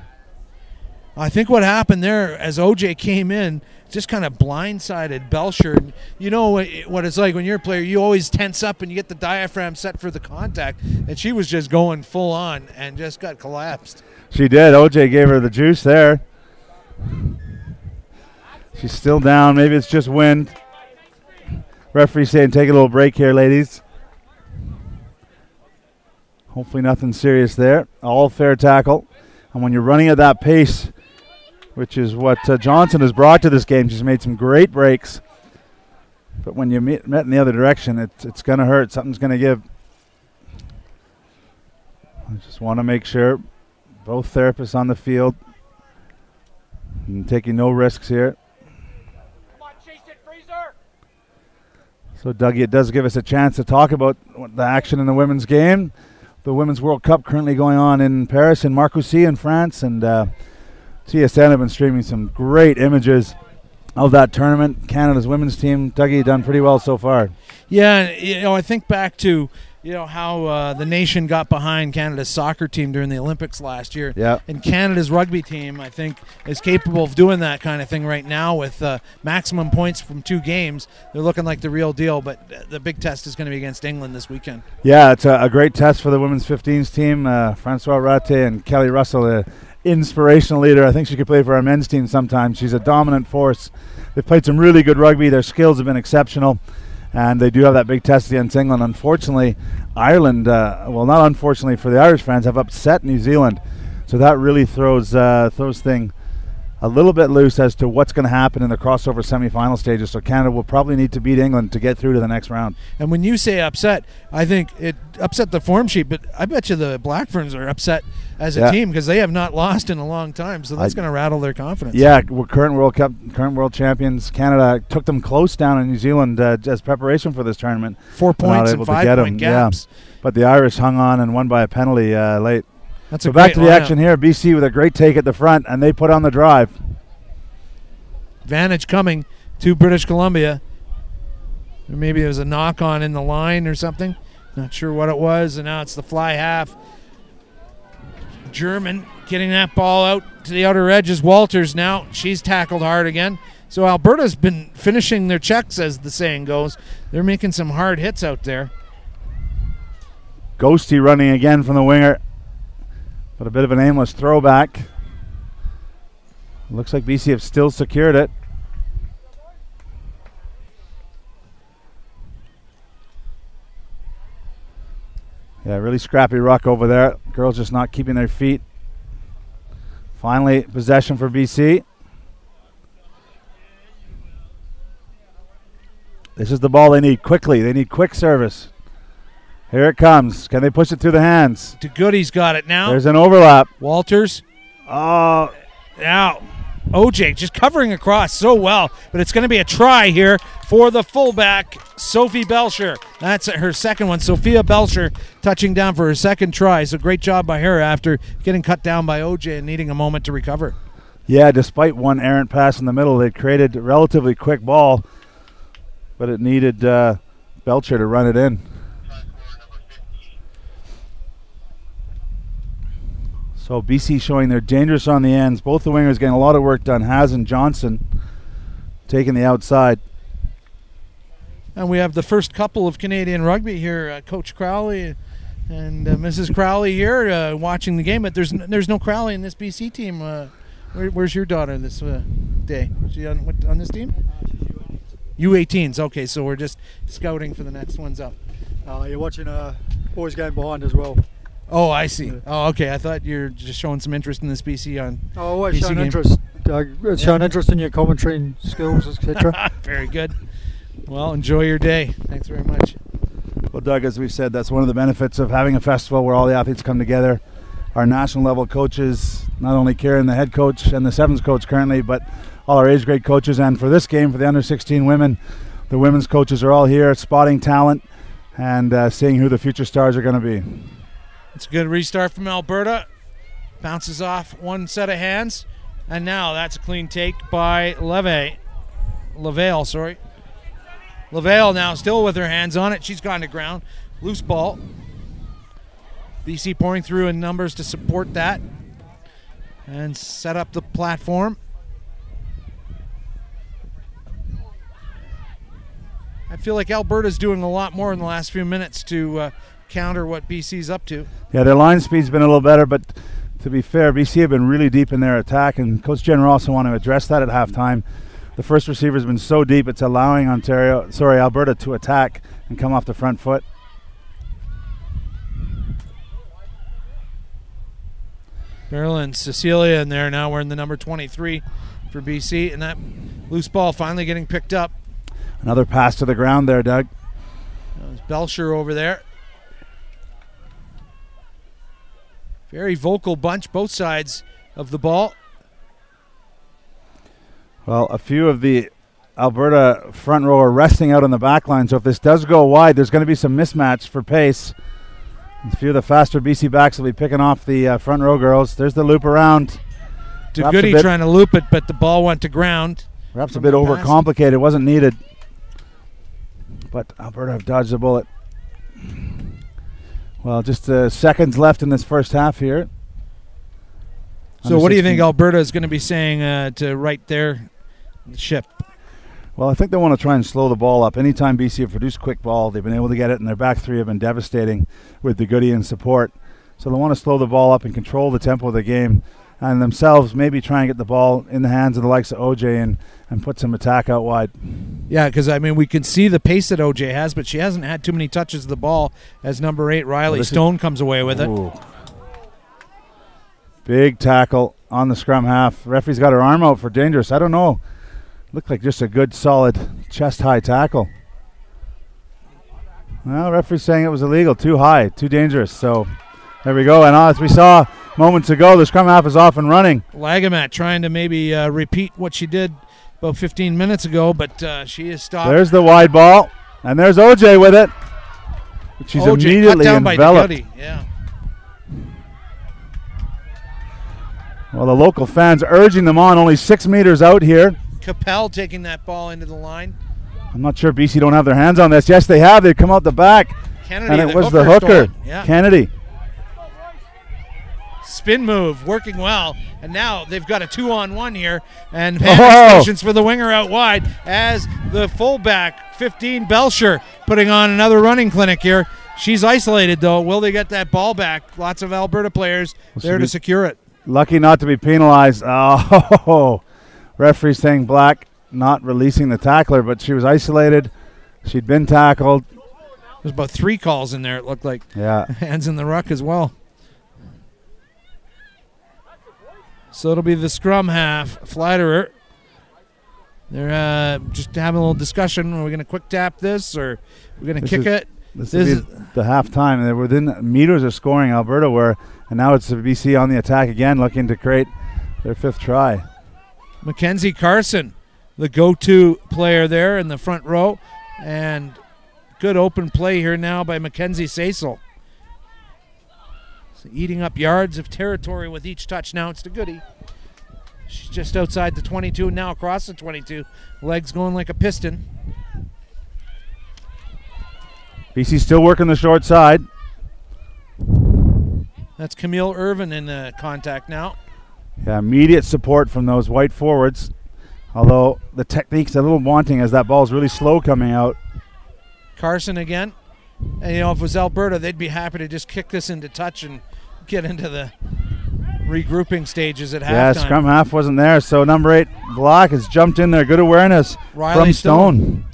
Speaker 1: I think what happened there as OJ came in just kind of blindsided Belcher. You know what it's like when you're a player, you always tense up and you get the diaphragm set for the contact, and she was just going full on and just got collapsed.
Speaker 2: She did. OJ gave her the juice there. She's still down. Maybe it's just wind. Referee saying take a little break here, ladies. Hopefully nothing serious there. All fair tackle. And when you're running at that pace, which is what Johnson has brought to this game, she's made some great breaks. But when you met in the other direction, it's going to hurt. Something's going to give. I just want to make sure both therapists on the field and taking no risks here.
Speaker 3: Come on, chase it, Freezer.
Speaker 2: So, Dougie, it does give us a chance to talk about the action in the women's game. The Women's World Cup currently going on in Paris, in Marcoussis in France, and TSN have been streaming some great images of that tournament. Canada's women's team, Dougie, done pretty well so far.
Speaker 1: Yeah, I think back to how the nation got behind Canada's soccer team during the Olympics last year.
Speaker 2: Yeah.
Speaker 1: And Canada's rugby team, I think, is capable of doing that kind of thing right now with maximum points from 2 games. They're looking like the real deal, but the big test is going to be against England this weekend. Yeah,
Speaker 2: it's a great test for the women's 15s team. Francois Ratte and Kelly Russell, an inspirational leader. I think she could play for our men's team sometime. She's a dominant force. They've played some really good rugby. Their skills have been exceptional. And they do have that big test against England. Unfortunately, Ireland, not unfortunately for the Irish fans, have upset New Zealand. So that really throws thing a little bit loose as to what's going to happen in the crossover semifinal stages. So Canada will probably need to beat England to get through to the next round.
Speaker 1: And when you say upset, I think it upset the form sheet, but I bet you the Black Ferns are upset as a team because they have not lost in a long time. So that's going to rattle their confidence.
Speaker 2: Yeah, we're current world champions. Canada took them close down in New Zealand as preparation for this tournament.
Speaker 1: 4 points and 5 point gaps.
Speaker 2: Yeah. But the Irish hung on and won by a penalty late.
Speaker 1: That's
Speaker 2: so back to the action here. BC with a great take at the front, and they put on the drive.
Speaker 1: Advantage coming to British Columbia. Or maybe there was a knock on in the line or something. Not sure what it was. And now it's the fly half. German getting that ball out to the outer edges. Walters now. She's tackled hard again. So Alberta's been finishing their checks, as the saying goes. They're making some hard hits out there.
Speaker 2: Ghosty running again from the winger. But a bit of an aimless throwback. Looks like BC have still secured it. Yeah, really scrappy ruck over there. Girls just not keeping their feet. Finally, possession for BC. This is the ball they need quickly. They need quick service. Here it comes. Can they push it through the hands?
Speaker 1: DeGoody's got it now.
Speaker 2: There's an overlap.
Speaker 1: Walters.
Speaker 2: Oh.
Speaker 1: Now, OJ just covering across so well, but it's going to be a try here for the fullback, Sophie Belcher. That's her second one. Sophia Belcher touching down for her second try. So great job by her after getting cut down by OJ and needing a moment to recover.
Speaker 2: Yeah, despite one errant pass in the middle, they created a relatively quick ball, but it needed Belcher to run it in. So BC showing they're dangerous on the ends. Both the wingers getting a lot of work done. Haas and Johnson taking the outside.
Speaker 1: And we have the first couple of Canadian rugby here. Coach Crowley and Mrs. Crowley here watching the game. But there's no Crowley in this BC team. Where's your daughter this day? Is she on this team? U18s. Okay, so we're just scouting for the next ones up.
Speaker 4: You're watching a boys game behind as well.
Speaker 1: Oh, I see. Oh, okay. I thought you were just showing some interest in this BC on.
Speaker 4: Oh, always
Speaker 1: BC
Speaker 4: showing
Speaker 1: game.
Speaker 4: interest. Showing interest in your commentary and skills, etc.
Speaker 1: Very good. Well, enjoy your day. Thanks very much.
Speaker 2: Well, Doug, as we said, that's one of the benefits of having a festival where all the athletes come together. Our national level coaches, not only Karen, the head coach, and the sevens coach currently, but all our age grade coaches. And for this game, for the under 16 women, the women's coaches are all here spotting talent and seeing who the future stars are going to be.
Speaker 1: It's a good restart from Alberta. Bounces off one set of hands. And now that's a clean take by Lavale, sorry. Lavale now still with her hands on it. She's gone to ground. Loose ball. BC pouring through in numbers to support that. And set up the platform. I feel like Alberta's doing a lot more in the last few minutes to counter what BC's up to.
Speaker 2: Yeah, their line speed's been a little better, but to be fair, BC have been really deep in their attack, and Coach Jen also want to address that at halftime. The first receiver's been so deep, it's allowing Alberta to attack and come off the front foot.
Speaker 1: Beryl and Cecilia in there now wearing the number 23 for BC, and that loose ball finally getting picked up.
Speaker 2: Another pass to the ground there, Doug.
Speaker 1: There's Belcher over there. Very vocal bunch, both sides of the ball.
Speaker 2: Well, a few of the Alberta front row are resting out on the back line, so if this does go wide, there's going to be some mismatch for pace. A few of the faster BC backs will be picking off the front row girls. There's the loop around.
Speaker 1: DeGoody trying to loop it, but the ball went to ground.
Speaker 2: Perhaps a bit overcomplicated. It wasn't needed. But Alberta have dodged the bullet. Well, just seconds left in this first half here.
Speaker 1: So what do you think Alberta is going to be saying to right their ship?
Speaker 2: Well, I think they want to try and slow the ball up. Anytime BC have produced quick ball, they've been able to get it, and their back three have been devastating with DeGoody and support. So they want to slow the ball up and control the tempo of the game, and themselves maybe try and get the ball in the hands of the likes of OJ and put some attack out wide.
Speaker 1: Yeah, because, I mean, we can see the pace that OJ has, but she hasn't had too many touches of the ball as number 8, Riley Stone, comes away with it.
Speaker 2: Big tackle on the scrum half. Referee's got her arm out for dangerous. I don't know. Looked like just a good, solid, chest-high tackle. Well, referee's saying it was illegal, too high, too dangerous. So there we go. And as we saw moments ago, the scrum half is off and running.
Speaker 1: Lagamat trying to maybe repeat what she did about 15 minutes ago, but she is stopped.
Speaker 2: There's the wide ball, and there's OJ with it. But she's immediately
Speaker 1: cut down
Speaker 2: enveloped.
Speaker 1: By yeah.
Speaker 2: Well, the local fans urging them on, only 6 meters out here.
Speaker 1: Capel taking that ball into the line.
Speaker 2: I'm not sure BC don't have their hands on this. Yes, they have. They've come out the back.
Speaker 1: Kennedy,
Speaker 2: and it was the hooker,
Speaker 1: yeah.
Speaker 2: Kennedy.
Speaker 1: Spin move, working well. And now they've got a 2-on-1 here. And panic stations for the winger out wide as the fullback, 15, Belcher, putting on another running clinic here. She's isolated, though. Will they get that ball back? Lots of Alberta players there to secure it.
Speaker 2: Lucky not to be penalized. Oh, referee saying black, not releasing the tackler, but she was isolated. She'd been tackled.
Speaker 1: There's about 3 calls in there, it looked like.
Speaker 2: Yeah.
Speaker 1: Hands in the ruck as well. So it'll be the scrum half, Flatterer. They're just having a little discussion. Are we going to quick tap this, or we're going to kick it?
Speaker 2: This is the halftime. They're within meters of scoring, Alberta were, and now it's the BC on the attack again, looking to create their 5th try.
Speaker 1: Mackenzie Carson, the go-to player there in the front row, and good open play here now by Mackenzie Cecil. So eating up yards of territory with each touch. Now it's to Goody. She's just outside the 22, now across the 22. Legs going like a piston.
Speaker 2: BC still working the short side.
Speaker 1: That's Camille Irvin in the contact now.
Speaker 2: Yeah, immediate support from those white forwards. Although the technique's a little wanting as that ball's really slow coming out.
Speaker 1: Carson again. And, if it was Alberta, they'd be happy to just kick this into touch and get into the regrouping stages at halftime.
Speaker 2: Yeah, scrum half wasn't there, so number 8, Block, has jumped in there. Good awareness
Speaker 1: Riley
Speaker 2: from Stone.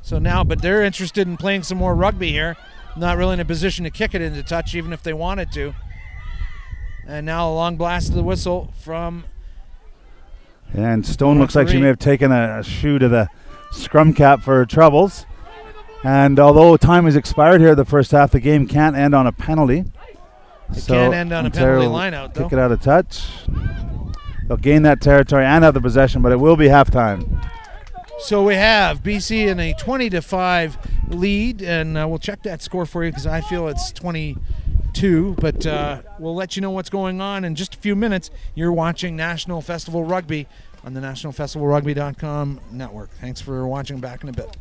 Speaker 1: So now, but they're interested in playing some more rugby here. Not really in a position to kick it into touch, even if they wanted to. And now a long blast of the whistle from...
Speaker 2: And Stone looks like she may have taken a shoe to the scrum cap for her troubles. And although time has expired here, the first half, the game can't end on a penalty.
Speaker 1: It can't end on a penalty line-out, though.
Speaker 2: Kick it out of touch. They'll gain that territory and have the possession, but it will be halftime.
Speaker 1: So we have BC in a 20-5 lead, and we'll check that score for you because I feel it's 22, but we'll let you know what's going on in just a few minutes. You're watching National Festival Rugby on the nationalfestivalrugby.com network. Thanks for watching. Back in a bit.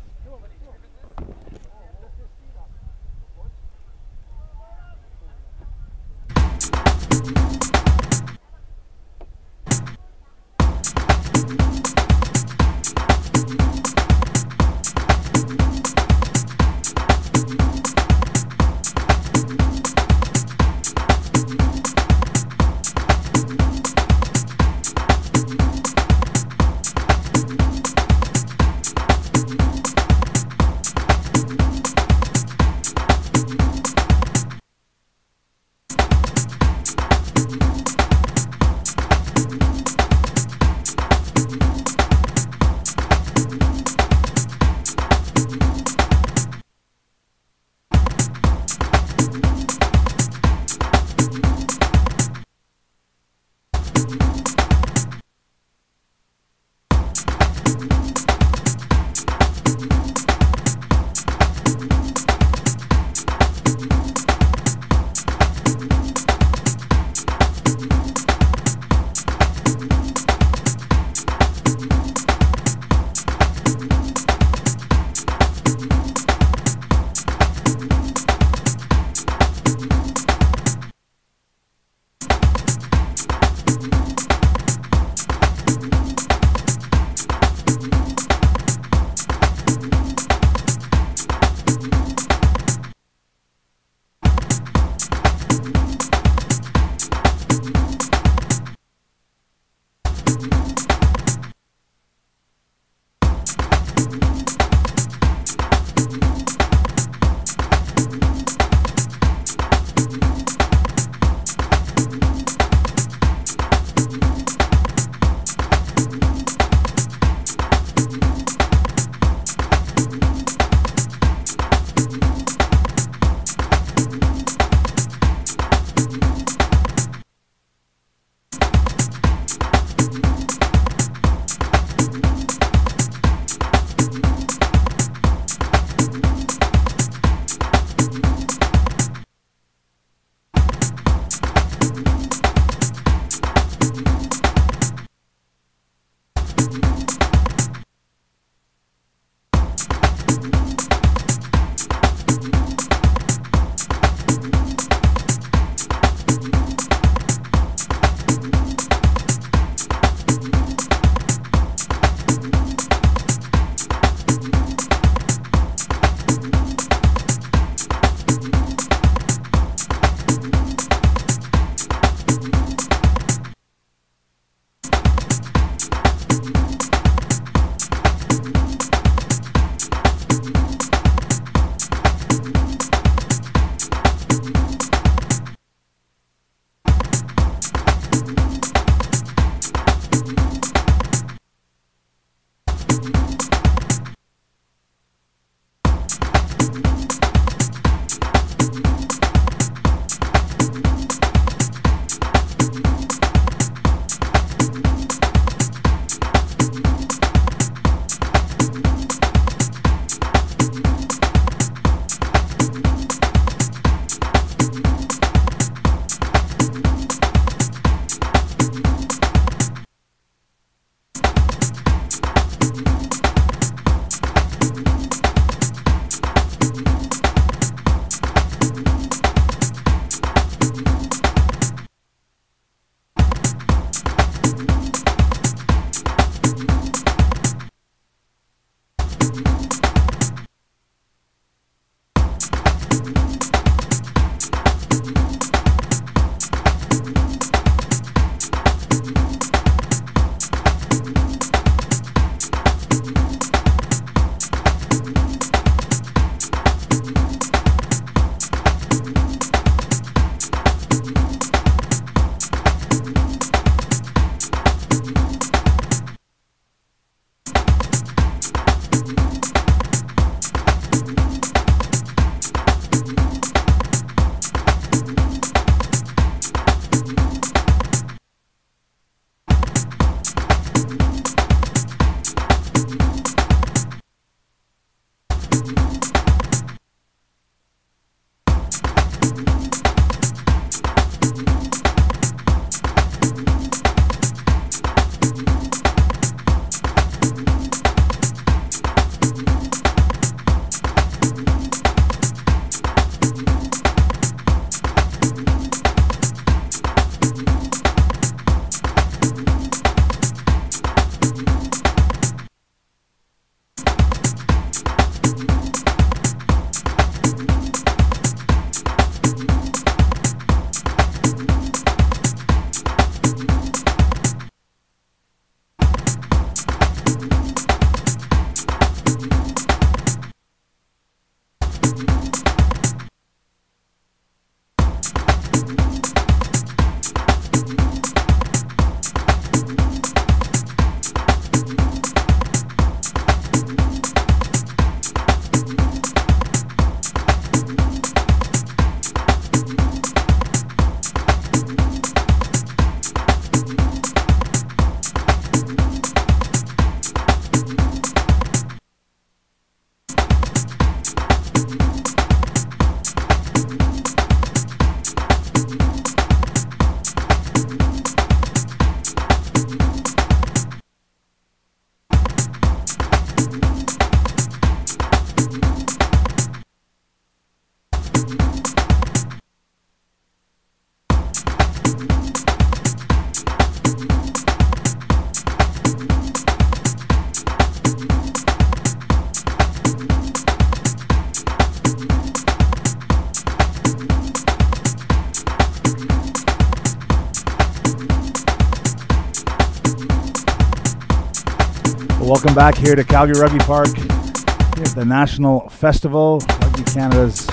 Speaker 2: Welcome back here to Calgary Rugby Park. We have the National Festival, Rugby Canada's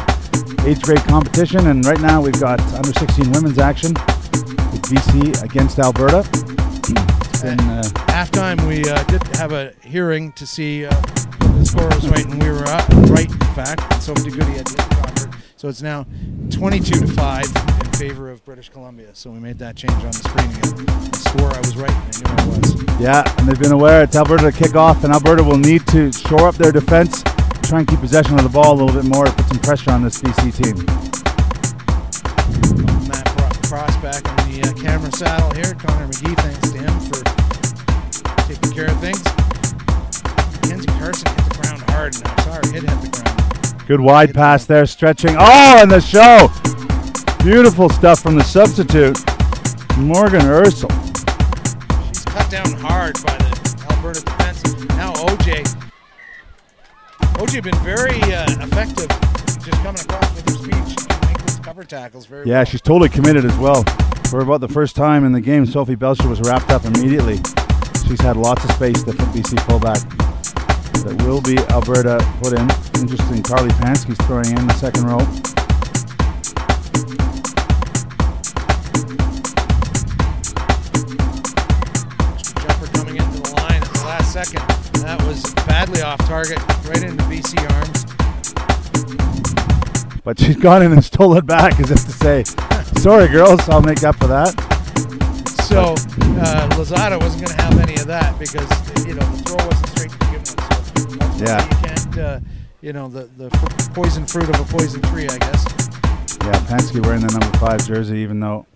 Speaker 2: age grade competition, and right now we've got under 16 women's action with BC against Alberta.
Speaker 1: At halftime, we did have a hearing to see the score was right, and we were right, in fact. And Sophie Goody had to convert. So it's now 22-5 in favor of British Columbia. So we made that change on the screen again. I swore I was right, and I knew I was.
Speaker 2: Yeah, and they've been aware it's Alberta to kick off, and Alberta will need to shore up their defense, try and keep possession of the ball a little bit more, put some pressure on this BC team.
Speaker 1: Matt Cross back in the camera saddle here. Connor McGee, thanks to him for taking care of things. Mackenzie Carson hit the ground hard, and I saw her hit the ground.
Speaker 2: Good wide pass there, stretching. Oh, and the show! Beautiful stuff from the substitute, Morgan Ursel.
Speaker 1: She's cut down hard by the Alberta defense. Now OJ been very effective just coming across with her speed. She can make those cover tackles very well.
Speaker 2: Yeah, she's totally committed as well. For about the first time in the game, Sophie Belcher was wrapped up immediately. She's had lots of space to put BC pullback. That will be Alberta put in. Interesting, Carly Pansky's throwing in the second row.
Speaker 1: Jumper coming into the line at the last second. That was badly off target, right into BC arms.
Speaker 2: But she's gone in and stole it back as if to say, sorry girls, I'll make up for that.
Speaker 1: So Lozada wasn't going to have any of that because the throw wasn't straight to begin with. So
Speaker 2: Yeah.
Speaker 1: you can't, the poison fruit of a poison tree, I guess.
Speaker 2: Yeah, Pansky wearing the number 5 jersey even though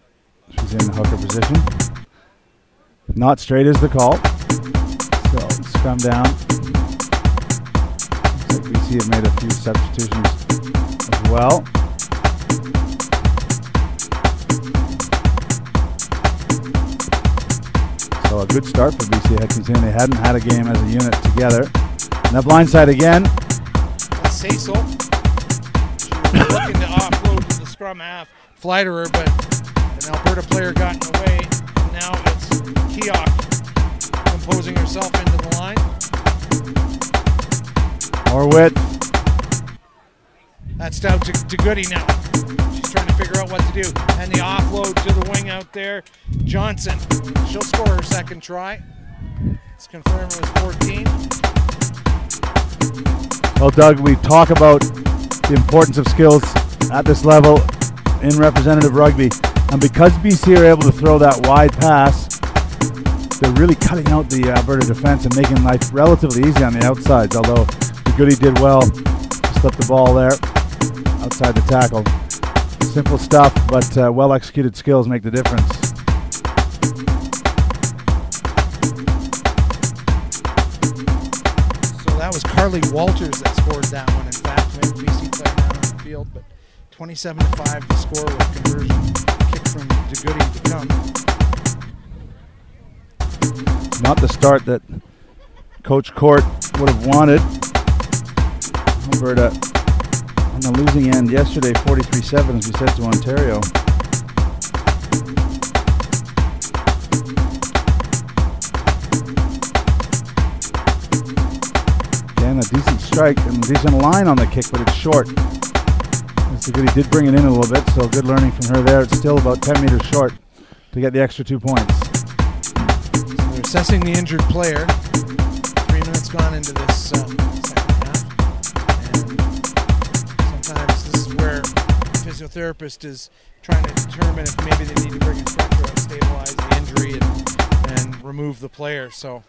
Speaker 2: she's in the hooker position. Not straight is the call. So scrum down. Looks like BC have made a few substitutions as well. So a good start for BC, considering they hadn't had a game as a unit together. And that blindside again.
Speaker 1: That's Cecil. She was looking to offload to the scrum half, fly to her, but an Alberta player got in the way. And now it's Keogh composing herself into the line.
Speaker 2: More width.
Speaker 1: That's down to Goody now. She's trying to figure out what to do. And the offload to the wing out there. Johnson. She'll score her second try. It's confirmed it was 14.
Speaker 2: Well, Doug, we talk about the importance of skills at this level in representative rugby. And because BC are able to throw that wide pass, they're really cutting out the Alberta defense and making life relatively easy on the outsides, although the Goody did well to slip the ball there outside the tackle. Simple stuff, but well-executed skills make the difference.
Speaker 1: So that was Carly Walters that scored that one. In fact, we had BC player down on the field, but 27-5 the score with conversion kick from DeGoody to come.
Speaker 2: Not the start that Coach Court would have wanted. Alberta on the losing end yesterday, 43-7, as we said, to Ontario. Again, a decent strike and a decent line on the kick, but it's short. Mr. Goody did bring it in a little bit, so good learning from her there. It's still about 10 meters short to get the extra 2 points.
Speaker 1: So they're assessing the injured player. 3 minutes gone into this second half. And sometimes this is where the physiotherapist is trying to determine if maybe they need to bring a stretcher out, stabilize the injury, and remove the player. So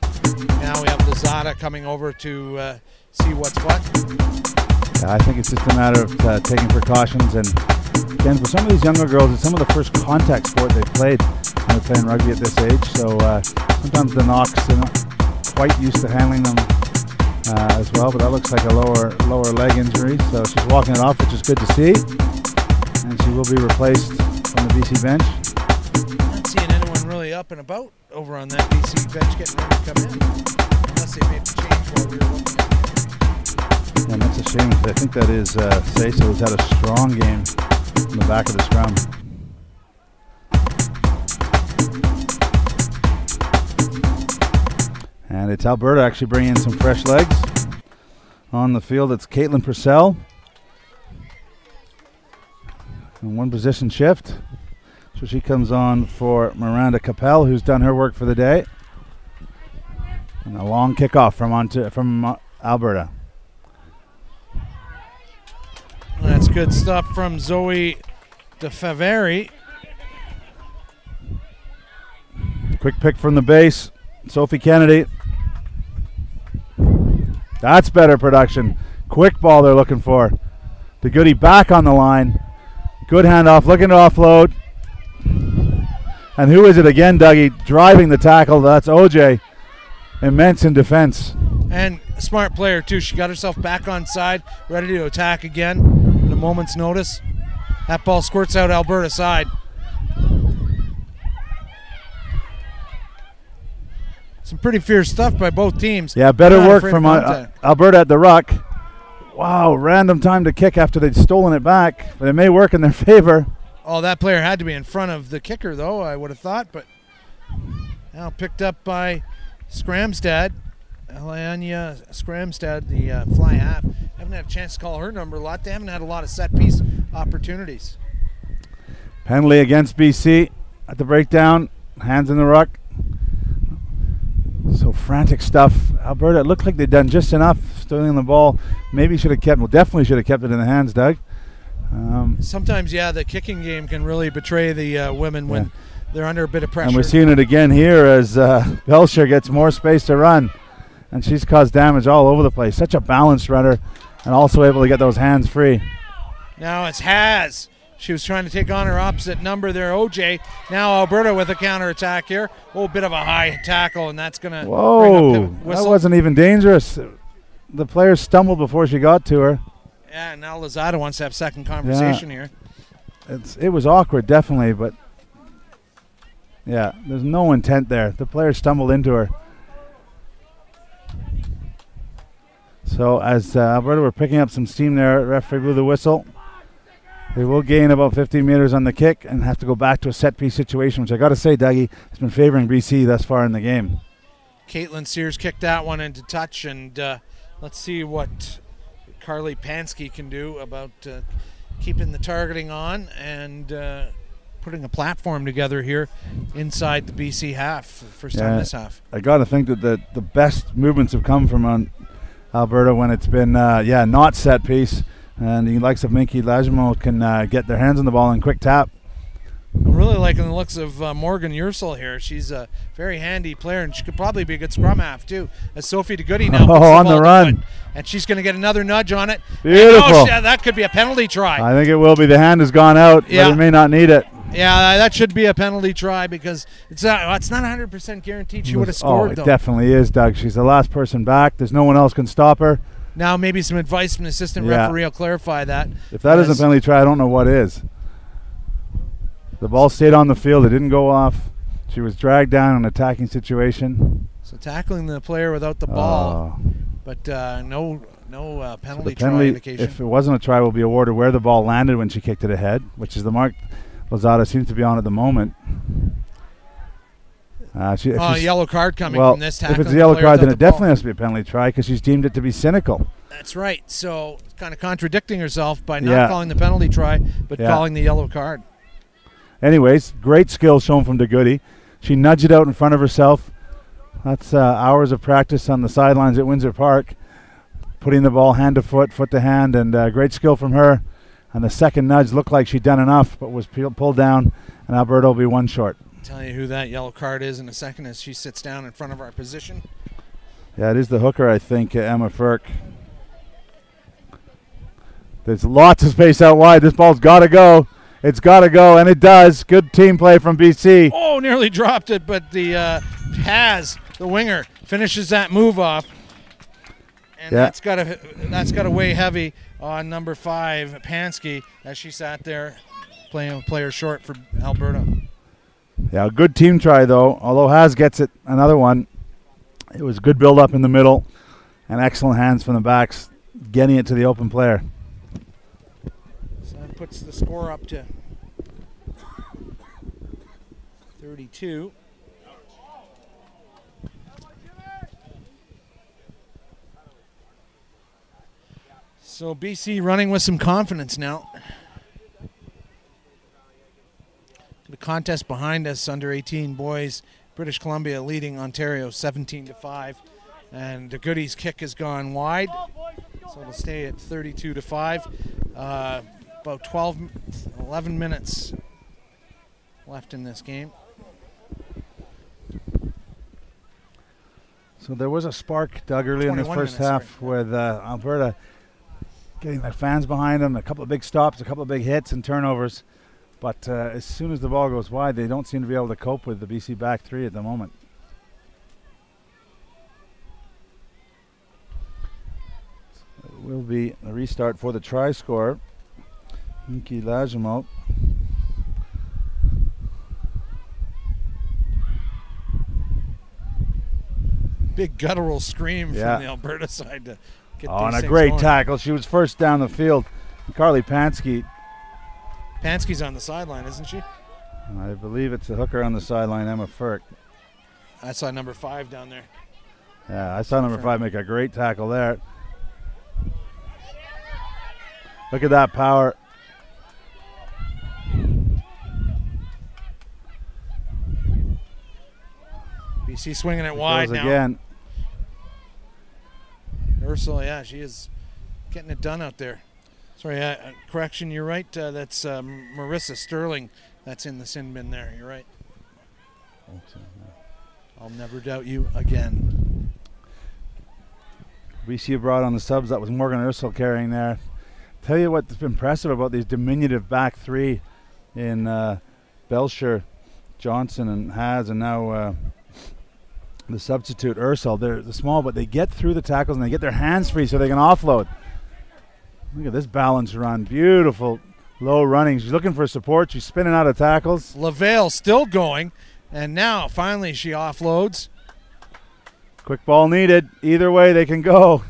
Speaker 1: now we have Lozada coming over to see what's what.
Speaker 2: Yeah, I think it's just a matter of taking precautions. And again, for some of these younger girls, it's some of the first contact sport they've played when they're playing rugby at this age. So sometimes the knocks, they're not quite used to handling them as well. But that looks like a lower leg injury. So she's walking it off, which is good to see. And she will be replaced from the BC bench.
Speaker 1: I'm not seeing anyone really up and about over on that BC bench getting ready to come in, unless they made the change while we were looking at it.
Speaker 2: And that's a shame because I think that is Cecil who's had a strong game in the back of the scrum. And it's Alberta actually bringing in some fresh legs on the field. It's Caitlin Purcell. And one position shift. So she comes on for Miranda Capel, who's done her work for the day. And a long kickoff from Alberta.
Speaker 1: That's good stuff from Zoe DeFaveri.
Speaker 2: Quick pick from the base. Sophie Kennedy. That's better production. Quick ball they're looking for. The Goody back on the line. Good handoff, looking to offload. And who is it again, Dougie? Driving the tackle. That's OJ. Immense in defense.
Speaker 1: And a smart player, too. She got herself back on side, ready to attack again at a moment's notice. That ball squirts out Alberta side. Some pretty fierce stuff by both teams.
Speaker 2: Yeah, better
Speaker 1: Not
Speaker 2: work
Speaker 1: afraid
Speaker 2: from
Speaker 1: of contact.
Speaker 2: Alberta at the ruck. Wow, random time to kick after they'd stolen it back. But it may work in their favor.
Speaker 1: Oh, that player had to be in front of the kicker, though, I would have thought. But now picked up by Skramstad. Eliania Skramstad, the fly half. Haven't had a chance to call her number a lot. They haven't had a lot of set-piece opportunities.
Speaker 2: Penalty against BC at the breakdown. Hands in the ruck. So frantic stuff. Alberta, it looked like they'd done just enough stealing the ball. Maybe should have kept, well, definitely should have kept it in the hands, Doug.
Speaker 1: Sometimes, yeah, the kicking game can really betray the women when they're under a bit of pressure.
Speaker 2: And we're seeing it again here as Belcher gets more space to run. And she's caused damage all over the place. Such a balanced runner and also able to get those hands free.
Speaker 1: Now it's Haz. She was trying to take on her opposite number there, OJ. Now Alberta with a counterattack here. Oh, bit of a high tackle, and that's going to
Speaker 2: Whoa, that wasn't even dangerous. The player stumbled before she got to her.
Speaker 1: Yeah, now Lozada wants to have second conversation here.
Speaker 2: It was awkward, definitely, but yeah, there's no intent there. The player stumbled into her. So as Alberta were picking up some steam there, referee blew the whistle. They will gain about 15 meters on the kick and have to go back to a set-piece situation, which I got to say, Dougie, has been favoring BC thus far in the game.
Speaker 1: Caitlin Sears kicked that one into touch, and let's see what Carly Pansky can do about keeping the targeting on and putting a platform together here inside the BC half, first time this half.
Speaker 2: I got to think that the best movements have come from Alberta when it's been, not set-piece. And the likes of Minky Lajimo can get their hands on the ball and quick tap.
Speaker 1: I'm really liking the looks of Morgan Ursel here. She's a very handy player, and she could probably be a good scrum half, too. As Sophie DeGoody now puts
Speaker 2: on the run.
Speaker 1: Foot, and she's going to get another nudge on it.
Speaker 2: Beautiful.
Speaker 1: That could be a penalty try.
Speaker 2: I think it will be. The hand has gone out, but it may not need it.
Speaker 1: Yeah, that should be a penalty try because it's not 100% guaranteed she would have scored, though.
Speaker 2: It definitely is, Doug. She's the last person back. There's no one else can stop her.
Speaker 1: Now maybe some advice from the assistant referee will clarify that.
Speaker 2: If that isn't a penalty try, I don't know what is. The ball stayed on the field. It didn't go off. She was dragged down in an attacking situation.
Speaker 1: So tackling the player without the ball, but no penalty try indication.
Speaker 2: If it wasn't a try, will be awarded where the ball landed when she kicked it ahead, which is the mark Lozada seems to be on at the moment.
Speaker 1: Yellow card coming from this tackle.
Speaker 2: If it's a yellow card, then it definitely has to be a penalty try because she's deemed it to be cynical.
Speaker 1: That's right. So kind of contradicting herself by not calling the penalty try, but calling the yellow card.
Speaker 2: Anyways, great skill shown from DeGoody. She nudged it out in front of herself. That's hours of practice on the sidelines at Windsor Park, putting the ball hand to foot, foot to hand, and great skill from her. And the second nudge looked like she'd done enough, but was pulled down, and Alberta will be one short.
Speaker 1: Tell you who that yellow card is in a second as she sits down in front of our position.
Speaker 2: Yeah, it is the hooker, I think, Emma Firk. There's lots of space out wide. This ball's got to go. It's got to go, and it does. Good team play from BC.
Speaker 1: Oh, nearly dropped it, but the the winger, finishes that move off. And that's got to weigh heavy on number 5, Pansky, as she sat there playing a player short for Alberta.
Speaker 2: Yeah, good team try, though. Although Haz gets it, another one. It was good build-up in the middle and excellent hands from the backs, getting it to the open player.
Speaker 1: So that puts the score up to 32. So BC running with some confidence now. The contest behind us, under 18 boys, British Columbia leading Ontario 17-5, and the Goodies kick has gone wide, so it'll stay at 32-5. About 11 minutes left in this game.
Speaker 2: So there was a spark, Doug, early in this first half with Alberta getting their fans behind them, a couple of big stops, a couple of big hits and turnovers. But as soon as the ball goes wide, they don't seem to be able to cope with the BC back three at the moment. So it will be a restart for the try scorer, Minky Lajimo.
Speaker 1: Big guttural scream from the Alberta side to get
Speaker 2: and a great tackle. She was first down the field. Carly Pansky.
Speaker 1: Pansky's on the sideline, isn't she?
Speaker 2: I believe it's the hooker on the sideline, Emma Firk.
Speaker 1: I saw number 5 down there.
Speaker 2: Yeah, I saw number 5 make a great tackle there. Look at that power.
Speaker 1: BC swinging it wide now.
Speaker 2: Again.
Speaker 1: Ursula, yeah, she is getting it done out there. Sorry, correction, you're right. That's Marissa Sterling that's in the sin bin there. You're right. I'll never doubt you again.
Speaker 2: BC abroad on the subs. That was Morgan Ursel carrying there. Tell you what's impressive about these diminutive back three in Belcher, Johnson, and Haas, and now the substitute Ursel. They're small, but they get through the tackles and they get their hands free so they can offload. Look at this balance run. Beautiful low running. She's looking for support. She's spinning out of tackles.
Speaker 1: LaVale still going, and now finally she offloads.
Speaker 2: Quick ball needed. Either way they can go.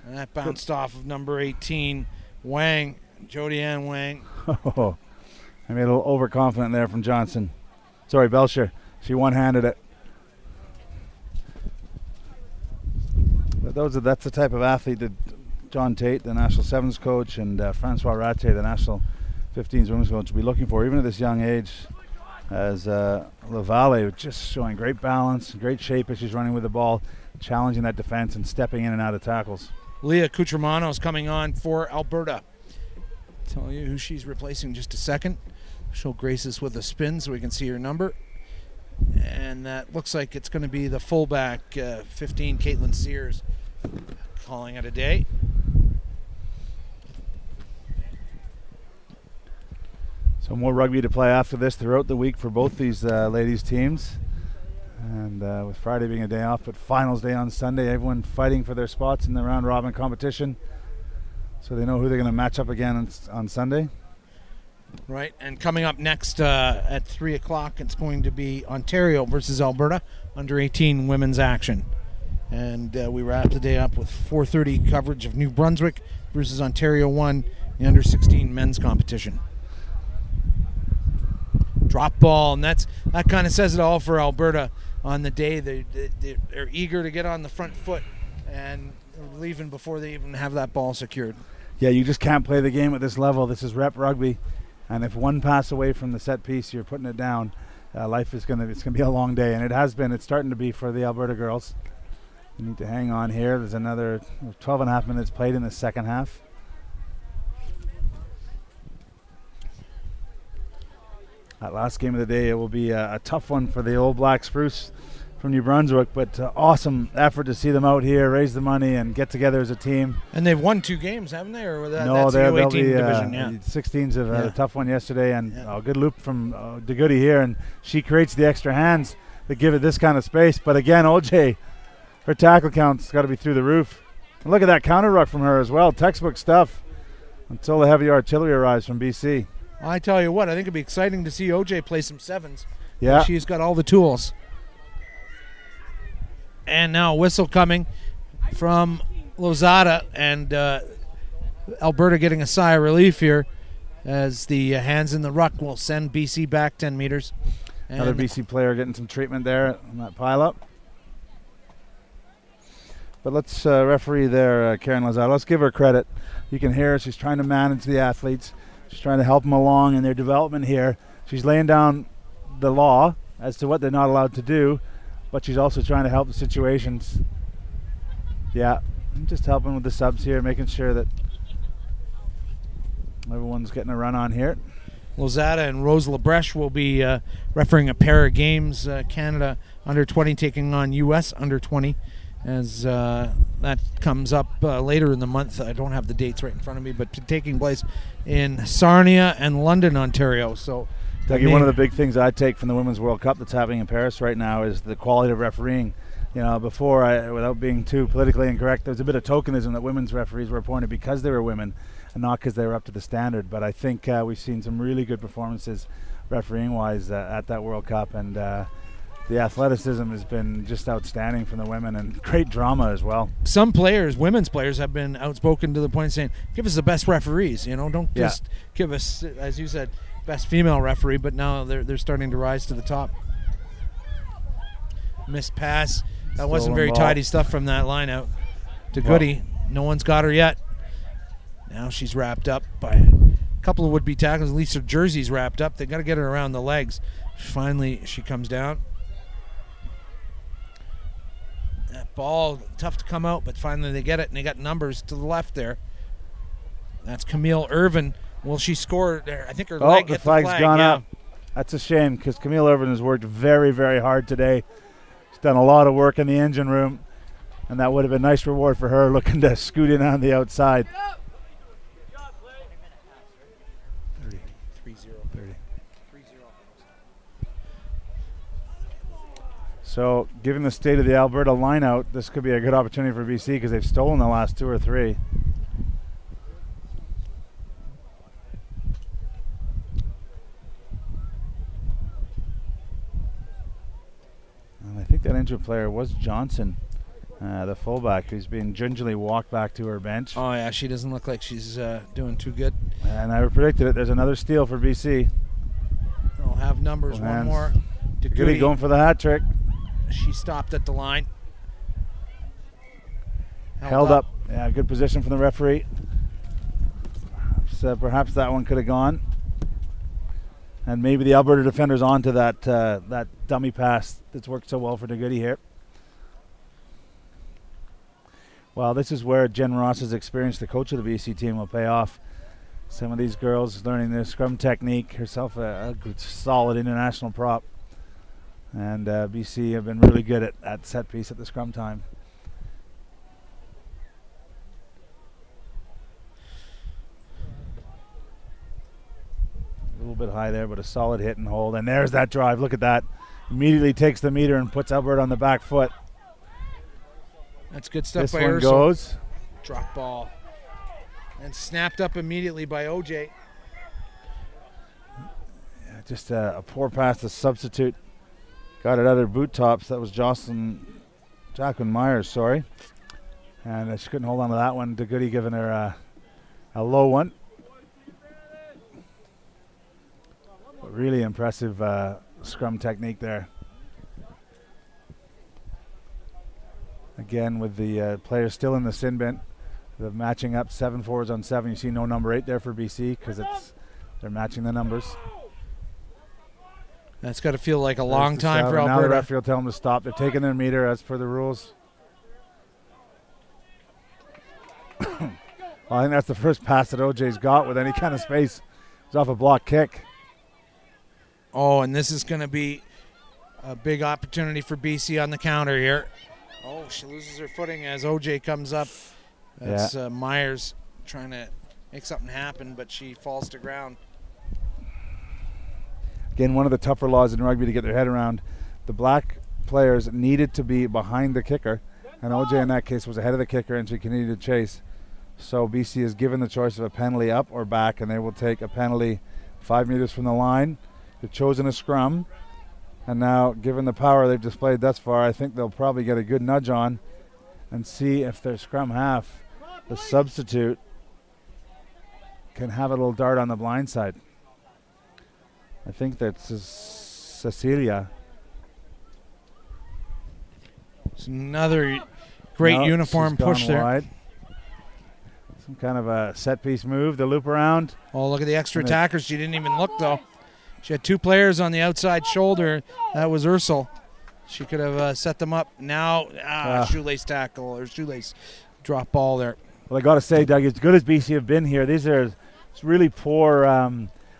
Speaker 1: And that bounced off of number 18, Wang, Jody Ann Wang.
Speaker 2: Oh, I made a little overconfident there from Johnson. Sorry, Belcher. She one-handed it. But that's the type of athlete that John Tate, the national sevens coach, and Francois Ratte, the national 15s women's coach, will be looking for, even at this young age. As Lavalle just showing great balance, great shape as she's running with the ball, challenging that defense and stepping in and out of tackles.
Speaker 1: Leah Cutromano is coming on for Alberta. Tell you who she's replacing in just a second. She'll grace us with a spin so we can see her number. And that looks like it's going to be the fullback, 15, Caitlin Sears, calling it a day.
Speaker 2: So more rugby to play after this throughout the week for both these ladies' teams. And with Friday being a day off, but finals day on Sunday, everyone fighting for their spots in the round robin competition. So they know who they're going to match up again on Sunday.
Speaker 1: Right, and coming up next at 3 o'clock, it's going to be Ontario versus Alberta, under 18 women's action. And we wrap the day up with 4:30 coverage of New Brunswick versus Ontario 1, the under 16 men's competition. Drop ball, and that kind of says it all for Alberta on the day. They're eager to get on the front foot and leaving before they even have that ball secured.
Speaker 2: Yeah, you just can't play the game at this level. This is rep rugby, and if one pass away from the set piece, you're putting it down. Life is gonna be a long day, and it has been. It's starting to be for the Alberta girls. You need to hang on here. There's another 12 and a half minutes played in the second half. That last game of the day, it will be a tough one for the Old Black Spruce from New Brunswick, but awesome effort to see them out here, raise the money, and get together as a team.
Speaker 1: And they've won 2 games, haven't they? Or
Speaker 2: no,
Speaker 1: that's the
Speaker 2: they'll
Speaker 1: U18
Speaker 2: be,
Speaker 1: division. Yeah.
Speaker 2: 16s have had a tough one yesterday, and a good loop from DeGoody here, and she creates the extra hands that give it this kind of space. But again, OJ, her tackle count's got to be through the roof. And look at that counter ruck from her as well. Textbook stuff until the heavy artillery arrives from BC.
Speaker 1: I tell you what, I think it'd be exciting to see OJ play some sevens.
Speaker 2: Yeah.
Speaker 1: She's got all the tools. And now a whistle coming from Lozada, and Alberta getting a sigh of relief here as the hands in the ruck will send BC back 10 meters. And
Speaker 2: another BC player getting some treatment there on that pile-up. But let's referee there, Karen Lozada. Let's give her credit. You can hear her. She's trying to manage the athletes. She's trying to help them along in their development here. She's laying down the law as to what they're not allowed to do, but she's also trying to help the situations. Yeah, I'm just helping with the subs here, making sure that everyone's getting a run on here.
Speaker 1: Lozada and Rose Lebreche will be refereeing a pair of games. Canada under 20 taking on US under 20 as that comes up later in the month. I don't have the dates right in front of me, but taking place in Sarnia and London, Ontario. So,
Speaker 2: Dougie, one of the big things I take from the Women's World Cup that's happening in Paris right now is the quality of refereeing. You know, before, without being too politically incorrect, there was a bit of tokenism that women's referees were appointed because they were women and not because they were up to the standard. But I think we've seen some really good performances refereeing-wise at that World Cup, and the athleticism has been just outstanding from the women, and great drama as well.
Speaker 1: Some players, women's players, have been outspoken to the point of saying, give us the best referees, you know, don't just give us, as you said, best female referee, but now they're starting to rise to the top. Missed pass. That wasn't very tidy stuff from that line out to Goody. No one's got her yet. Now she's wrapped up by a couple of would-be tackles. At least her jersey's wrapped up. They got to get her around the legs. Finally, she comes down. That Ball tough to come out, but finally they get it, and they got numbers to the left there. That's Camille Irvin. Will she score there? I think her leg hit the flag.
Speaker 2: Flag's gone up. That's a shame because Camille Irvin has worked very, very hard today. She's done a lot of work in the engine room, and that would have been a nice reward for her looking to scoot in on the outside.
Speaker 1: 30.
Speaker 2: So, given the state of the Alberta lineout, this could be a good opportunity for BC because they've stolen the last 2 or 3. And I think that injured player was Johnson, the fullback, who's being gingerly walked back to her bench.
Speaker 1: Oh, yeah, she doesn't look like she's doing too good.
Speaker 2: And I predicted it. There's another steal for BC.
Speaker 1: They'll have numbers. One more.
Speaker 2: Goody going for the hat trick.
Speaker 1: She stopped at the line.
Speaker 2: Held up. Yeah, good position from the referee. So perhaps that one could have gone. And maybe the Alberta defender's onto that that dummy pass that's worked so well for Goody here. Well, this is where Jen Ross's experience, the coach of the BC team, will pay off. Some of these girls learning their scrum technique, herself a good, solid international prop. And BC have been really good at set piece at the scrum time. A little bit high there, but a solid hit and hold. And there's that drive. Look at that. Immediately takes the meter and puts Alberta on the back foot.
Speaker 1: That's good stuff
Speaker 2: this
Speaker 1: by
Speaker 2: one
Speaker 1: Ursula.
Speaker 2: Goes.
Speaker 1: Drop ball. And snapped up immediately by OJ.
Speaker 2: Yeah, just a poor pass to substitute. Got it out of her boot tops. That was Jacqueline Myers, sorry. And she couldn't hold on to that one. DeGoody giving her a low one. But really impressive scrum technique there. Again, with the players still in the sin bin. They're matching up 7 forwards on 7. You see no number 8 there for BC because they're matching the numbers.
Speaker 1: That's got to feel like a long time for Alberta.
Speaker 2: Now the referee will tell them to stop. They're taking their meter as per the rules. Well, I think that's the first pass that OJ's got with any kind of space. It's off a block kick.
Speaker 1: Oh, and this is going to be a big opportunity for BC on the counter here. Oh, she loses her footing as OJ comes up. That's Myers trying to make something happen, but she falls to ground.
Speaker 2: Again, one of the tougher laws in rugby to get their head around. The black players needed to be behind the kicker, and OJ in that case was ahead of the kicker, and she continued to chase. So BC is given the choice of a penalty up or back, and they will take a penalty 5 meters from the line. They've chosen a scrum, and now, given the power they've displayed thus far, I think they'll probably get a good nudge on and see if their scrum half, the substitute, can have a little dart on the blind side. I think that's Cecilia.
Speaker 1: It's another great uniform push there.
Speaker 2: Wide. Some kind of a set-piece move, the loop around.
Speaker 1: Oh, look at the extra attackers. She didn't even look, though. She had 2 players on the outside shoulder. That was Ursel. She could have set them up. Now, shoelace tackle or shoelace drop ball there.
Speaker 2: Well, I got to say, Doug, as good as BC have been here, these are really poor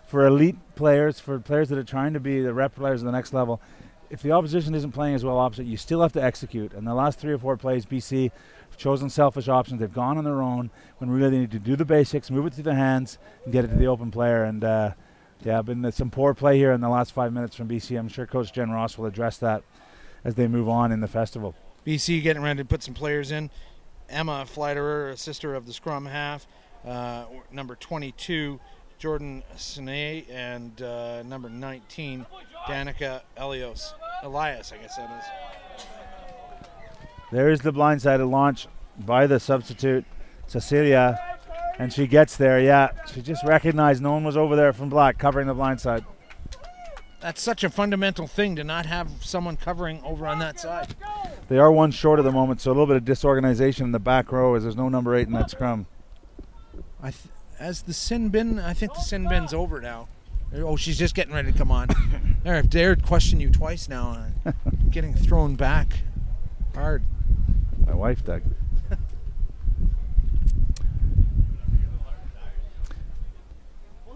Speaker 2: for elite players, for players that are trying to be the rep players at the next level. If the opposition isn't playing as well opposite, you still have to execute. And the last 3 or 4 plays, BC have chosen selfish options. They've gone on their own when really they need to do the basics, move it through the hands, and get it to the open player. And been some poor play here in the last 5 minutes from BC. I'm sure Coach Jen Ross will address that as they move on in the festival.
Speaker 1: BC getting ready to put some players in. Emma Fleiderer, a sister of the scrum half, number 22, Jordan Sine, and number 19, Danica Elias, I guess that is.
Speaker 2: There's the blindsided launch by the substitute, Cecilia, and she gets there, She just recognized no one was over there from black covering the blindside.
Speaker 1: That's such a fundamental thing to not have someone covering over on that side.
Speaker 2: They are 1 short at the moment, so a little bit of disorganization in the back row as there's no number 8 in that scrum.
Speaker 1: As the sin bin, I think the sin bin's over now. Oh, she's just getting ready to come on. I've dared question you twice now. Getting thrown back hard.
Speaker 2: wife, Doug.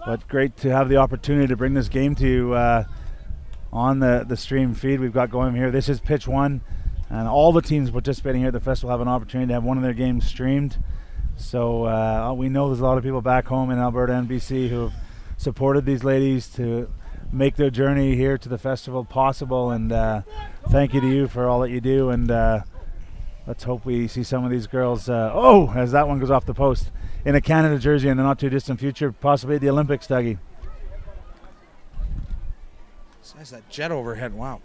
Speaker 2: But great to have the opportunity to bring this game to you on the stream feed we've got going here. This is pitch 1, and all the teams participating here at the festival have an opportunity to have one of their games streamed. So we know there's a lot of people back home in Alberta and BC who have supported these ladies to make their journey here to the festival possible, and thank you to you for all that you do, and let's hope we see some of these girls, as that one goes off the post, in a Canada jersey in the not too distant future, possibly at the Olympics, Dougie.
Speaker 1: There's that jet overhead, wow.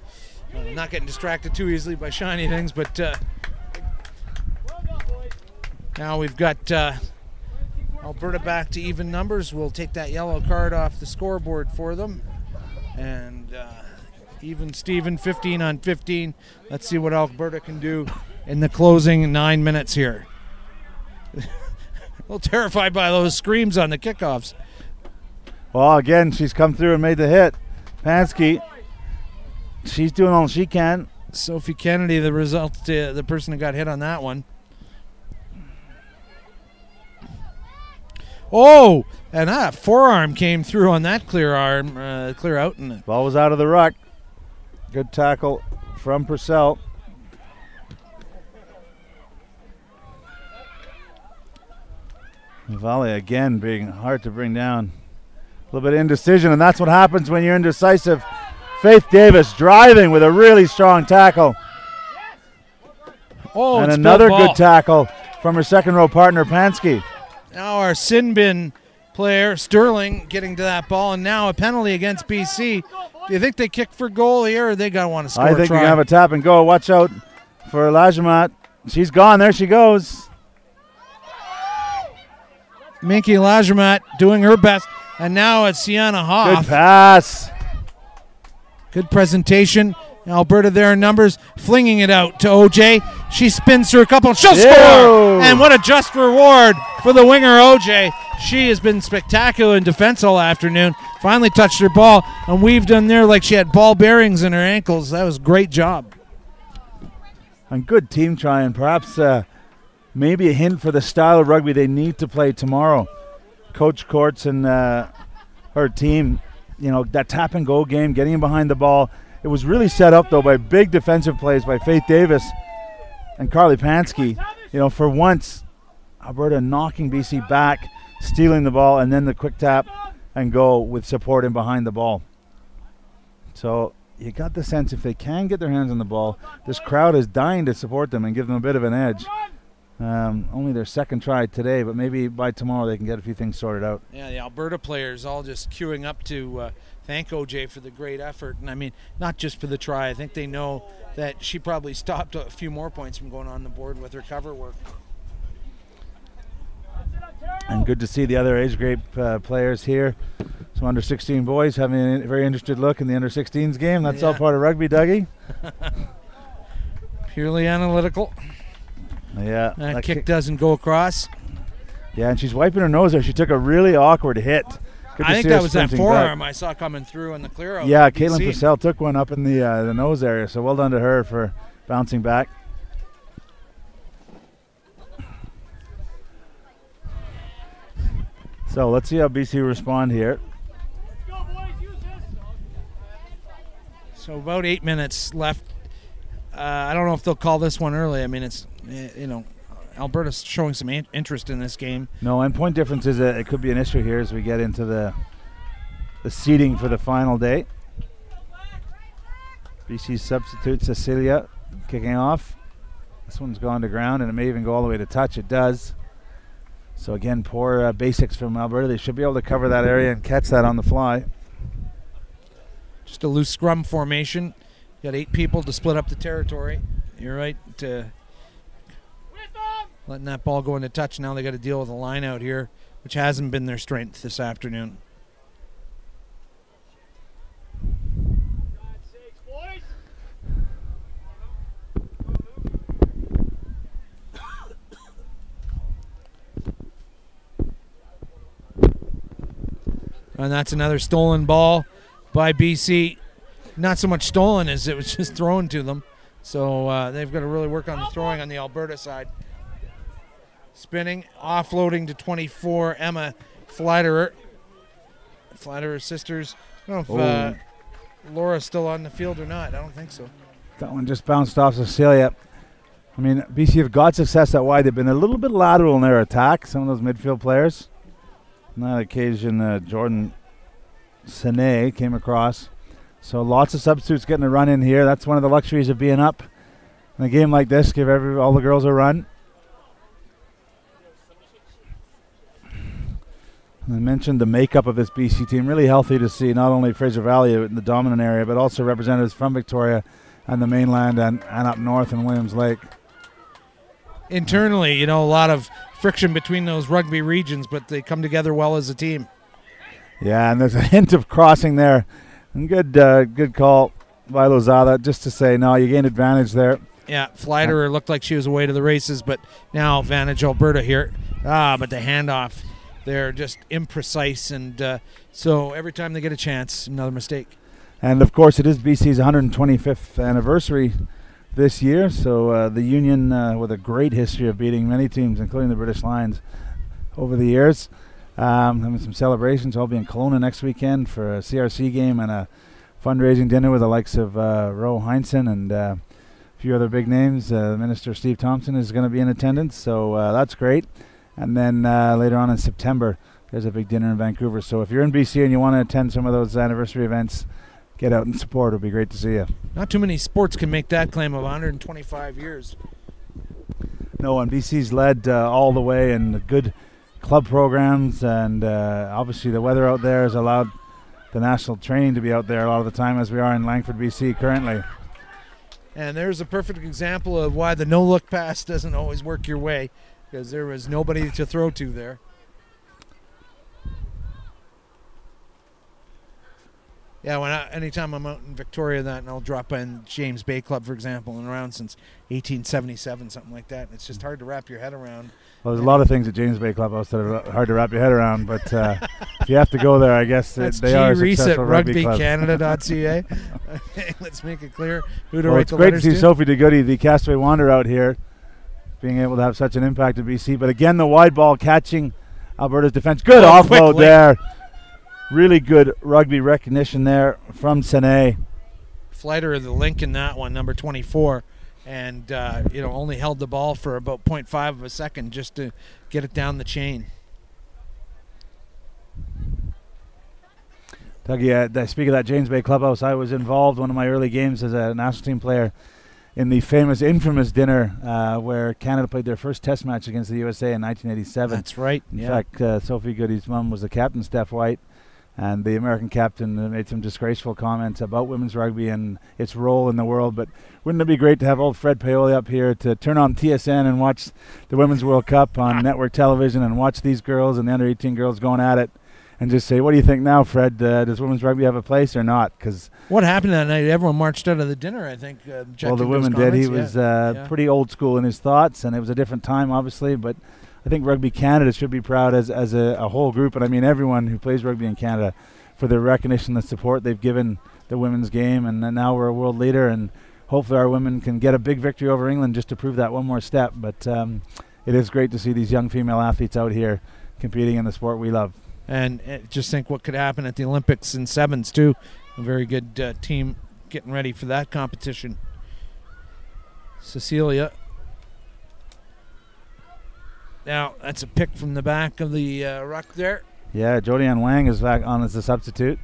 Speaker 1: Not getting distracted too easily by shiny things, but now we've got Alberta back to even numbers. We'll take that yellow card off the scoreboard for them. And even Steven, 15 on 15. Let's see what Alberta can do in the closing 9 minutes here. A little terrified by those screams on the kickoffs.
Speaker 2: Well, again, she's come through and made the hit. Pansky, she's doing all she can.
Speaker 1: Sophie Kennedy, the result, the person who got hit on that one. Oh, and that forearm came through on that clear out. And
Speaker 2: ball was out of the ruck. Good tackle from Purcell. Volley again being hard to bring down. A little bit of indecision, and that's what happens when you're indecisive. Faith Davis driving with a really strong tackle.
Speaker 1: Oh,
Speaker 2: and another good tackle from her second row partner, Pansky.
Speaker 1: Now our sin bin player, Sterling, getting to that ball, and now a penalty against BC. Do you think they kick for goal here, or they got to want to score?
Speaker 2: I think we have a tap and go. Watch out for Lajamat. She's gone. There she goes.
Speaker 1: Minky Lajamat doing her best, and now it's Sienna Hoff.
Speaker 2: Good pass.
Speaker 1: Good presentation. Alberta there in numbers, flinging it out to OJ. She spins through a couple. She'll score! And what a just reward for the winger, OJ. She has been spectacular in defense all afternoon. Finally touched her ball and weaved in there like she had ball bearings in her ankles. That was a great job.
Speaker 2: And good team try, and perhaps maybe a hint for the style of rugby they need to play tomorrow. Coach Courts and her team, that tap and go game, getting in behind the ball. It was really set up, though, by big defensive plays by Faith Davis and Carly Pansky. For once, Alberta knocking BC back, stealing the ball, and then the quick tap and go with support in behind the ball. So you got the sense if they can get their hands on the ball, this crowd is dying to support them and give them a bit of an edge. Only their second try today, but maybe by tomorrow they can get a few things sorted out.
Speaker 1: Yeah, the Alberta players all just queuing up to thank OJ for the great effort. And I mean, not just for the try. I think they know that she probably stopped a few more points from going on the board with her cover work.
Speaker 2: And good to see the other age group players here. Some under-16 boys having a very interested look in the under-16s game. That's all part of rugby, Dougie.
Speaker 1: Purely analytical.
Speaker 2: Yeah.
Speaker 1: That kick doesn't go across.
Speaker 2: Yeah, and she's wiping her nose there. She took a really awkward hit.
Speaker 1: I think that was that forearm I saw coming through on the clear out.
Speaker 2: Yeah, Caitlin Purcell took one up in the nose area, so well done to her for bouncing back. So let's see how BC respond here.
Speaker 1: So about 8 minutes left. I don't know if they'll call this one early. I mean, it's, Alberta's showing some interest in this game.
Speaker 2: No, and point difference is it could be an issue here as we get into the seeding for the final day. BC substitute Cecilia kicking off. This one's gone to ground, and it may even go all the way to touch. It does. So again, poor basics from Alberta. They should be able to cover that area and catch that on the fly.
Speaker 1: Just a loose scrum formation. Got 8 people to split up the territory. You're right. Letting that ball go into touch. Now they got to deal with a line out here, which hasn't been their strength this afternoon. And that's another stolen ball by BC. Not so much stolen as it was just thrown to them. So they've got to really work on the throwing on the Alberta side. Spinning, offloading to 24, Emma Fleiderer. Fleiderer's sisters. I don't know if Laura's still on the field or not. I don't think so.
Speaker 2: That one just bounced off Cecilia. I mean, BC have got success that wide. They've been a little bit lateral in their attack, some of those midfield players. On that occasion, Jordan Sene came across. So lots of substitutes getting a run in here. That's one of the luxuries of being up in a game like this. Give all the girls a run. And I mentioned the makeup of this BC team. Really healthy to see not only Fraser Valley in the dominant area, but also representatives from Victoria and the mainland and up north in Williams Lake.
Speaker 1: Internally, a lot of friction between those rugby regions, but they come together well as a team.
Speaker 2: Yeah, and there's a hint of crossing there. And good call by Lozada just to say, no, you gained advantage there.
Speaker 1: Yeah, Fleiderer looked like she was away to the races, but now advantage Alberta here. But the handoff, they're just imprecise, and so every time they get a chance, another mistake.
Speaker 2: And, of course, it is BC's 125th anniversary this year, so the Union, with a great history of beating many teams, including the British Lions, over the years. Having some celebrations. I'll be in Kelowna next weekend for a CRC game and a fundraising dinner with the likes of Ro Heinsohn and a few other big names. Minister Steve Thompson is going to be in attendance, so that's great. And then later on in September, there's a big dinner in Vancouver. So if you're in BC and you want to attend some of those anniversary events, get out and support. It'll be great to see you.
Speaker 1: Not too many sports can make that claim of 125 years.
Speaker 2: No, and BC's led all the way in good club programs, and obviously the weather out there has allowed the national training to be out there a lot of the time, as we are in Langford, BC currently.
Speaker 1: And there's a perfect example of why the no-look pass doesn't always work your way, because there was nobody to throw to there. Yeah, anytime I'm out in Victoria, and I'll drop in James Bay Club, for example, and around since 1877, something like that. And it's just hard to wrap your head around.
Speaker 2: Well, there's a lot of things at James Bay Clubhouse that are hard to wrap your head around, but if you have to go there, I guess they are a successful rugby club.
Speaker 1: rugbycanada.ca. Okay, let's make it clear who to
Speaker 2: Well,
Speaker 1: write
Speaker 2: it's
Speaker 1: the
Speaker 2: great to
Speaker 1: letters
Speaker 2: see
Speaker 1: to.
Speaker 2: Sophie DeGoody, the Castaway Wanderer, out here, being able to have such an impact at BC. But again, the wide ball catching Alberta's defense. Good offload there. Really good rugby recognition there from Sene.
Speaker 1: Fleiderer, the link in that one, number 24, and only held the ball for about 0.5 of a second just to get it down the chain.
Speaker 2: Dougie, speaking of that James Bay Clubhouse, I was involved one of my early games as a national team player in the infamous dinner where Canada played their first test match against the USA in 1987.
Speaker 1: That's right.
Speaker 2: In fact, Sophie Goody's mom was the captain, Steph White. And the American captain made some disgraceful comments about women's rugby and its role in the world. But wouldn't it be great to have old Fred Paoli up here to turn on TSN and watch the Women's World Cup on network television and watch these girls and the under-18 girls going at it and just say, what do you think now, Fred? Does women's rugby have a place or not? Because
Speaker 1: what happened that night? Everyone marched out of the dinner, I think.
Speaker 2: Well, the women did. He was pretty old school in his thoughts, and it was a different time, obviously. But I think Rugby Canada should be proud as a whole group, and I mean everyone who plays rugby in Canada, for the recognition and support they've given the women's game. And now we're a world leader, and hopefully our women can get a big victory over England just to prove that one more step. But it is great to see these young female athletes out here competing in the sport we love.
Speaker 1: And just think what could happen at the Olympics in sevens, too. A very good team getting ready for that competition. Cecilia. Now, that's a pick from the back of the ruck there.
Speaker 2: Yeah, Jodianne Wang is back on as a substitute.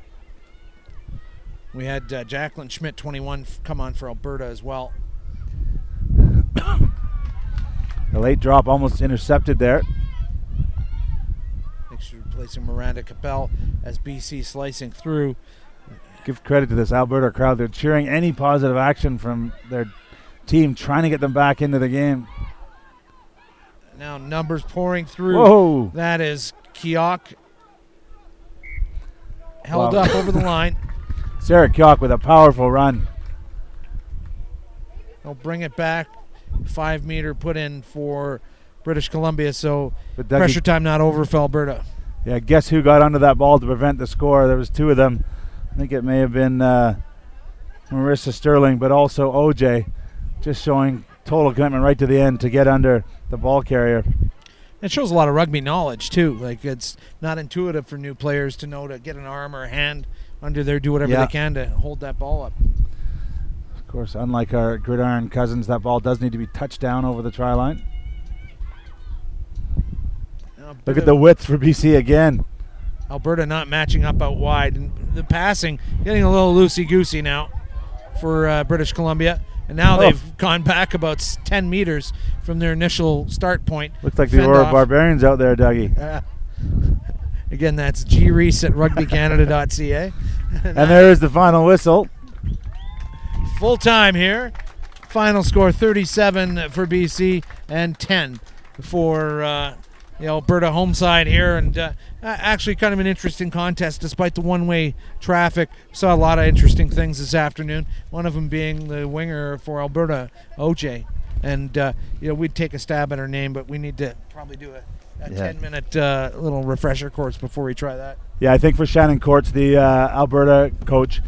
Speaker 1: We had Jacqueline Schmidt, 21, come on for Alberta as well.
Speaker 2: The late drop almost intercepted there.
Speaker 1: I think she's replacing Miranda Capel as BC slicing through.
Speaker 2: Give credit to this Alberta crowd. They're cheering any positive action from their team, trying to get them back into the game.
Speaker 1: Now numbers pouring through.
Speaker 2: Whoa.
Speaker 1: That is Keok. Held up over the line.
Speaker 2: Sarah Keok with a powerful run.
Speaker 1: They'll bring it back. 5 meter put in for British Columbia, so pressure time not over for Alberta.
Speaker 2: Yeah, guess who got under that ball to prevent the score? There was two of them. I think it may have been Marissa Sterling, but also OJ just showing total commitment right to the end to get under the ball carrier.
Speaker 1: It shows a lot of rugby knowledge too. Like, it's not intuitive for new players to know to get an arm or a hand under there, do whatever they can to hold that ball up.
Speaker 2: Of course, unlike our gridiron cousins, that ball does need to be touched down over the try line. Look at the width for BC again.
Speaker 1: Alberta not matching up out wide. And the passing getting a little loosey-goosey now for British Columbia. And now they've gone back about 10 meters from their initial start point.
Speaker 2: Looks like the Aurora Barbarians out there, Dougie.
Speaker 1: Again, that's grease at rugbycanada.ca.
Speaker 2: And there is the final whistle.
Speaker 1: Full time here. Final score 37 for BC and 10 for the Alberta home side here. And actually kind of an interesting contest despite the one-way traffic. Saw a lot of interesting things this afternoon, one of them being the winger for Alberta, OJ. And we'd take a stab at her name, but we need to probably do a 10-minute little refresher course before we try that.
Speaker 2: Yeah, I think for Shannon Courts, the Alberta coach,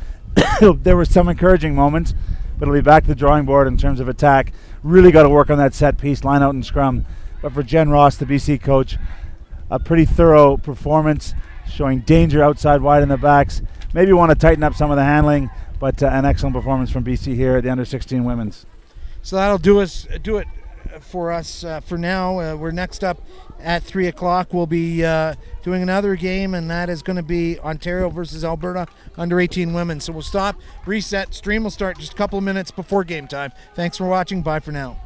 Speaker 2: there were some encouraging moments, but it'll be back to the drawing board in terms of attack. Really got to work on that set piece, line out and scrum. But for Jen Ross, the BC coach, a pretty thorough performance, showing danger outside wide in the backs. Maybe want to tighten up some of the handling, but an excellent performance from BC here at the Under-16 Women's.
Speaker 1: So that'll do it for us for now. We're next up at 3 o'clock. We'll be doing another game, and that is going to be Ontario versus Alberta Under-18 Women. So we'll stop, reset, stream will start just a couple of minutes before game time. Thanks for watching. Bye for now.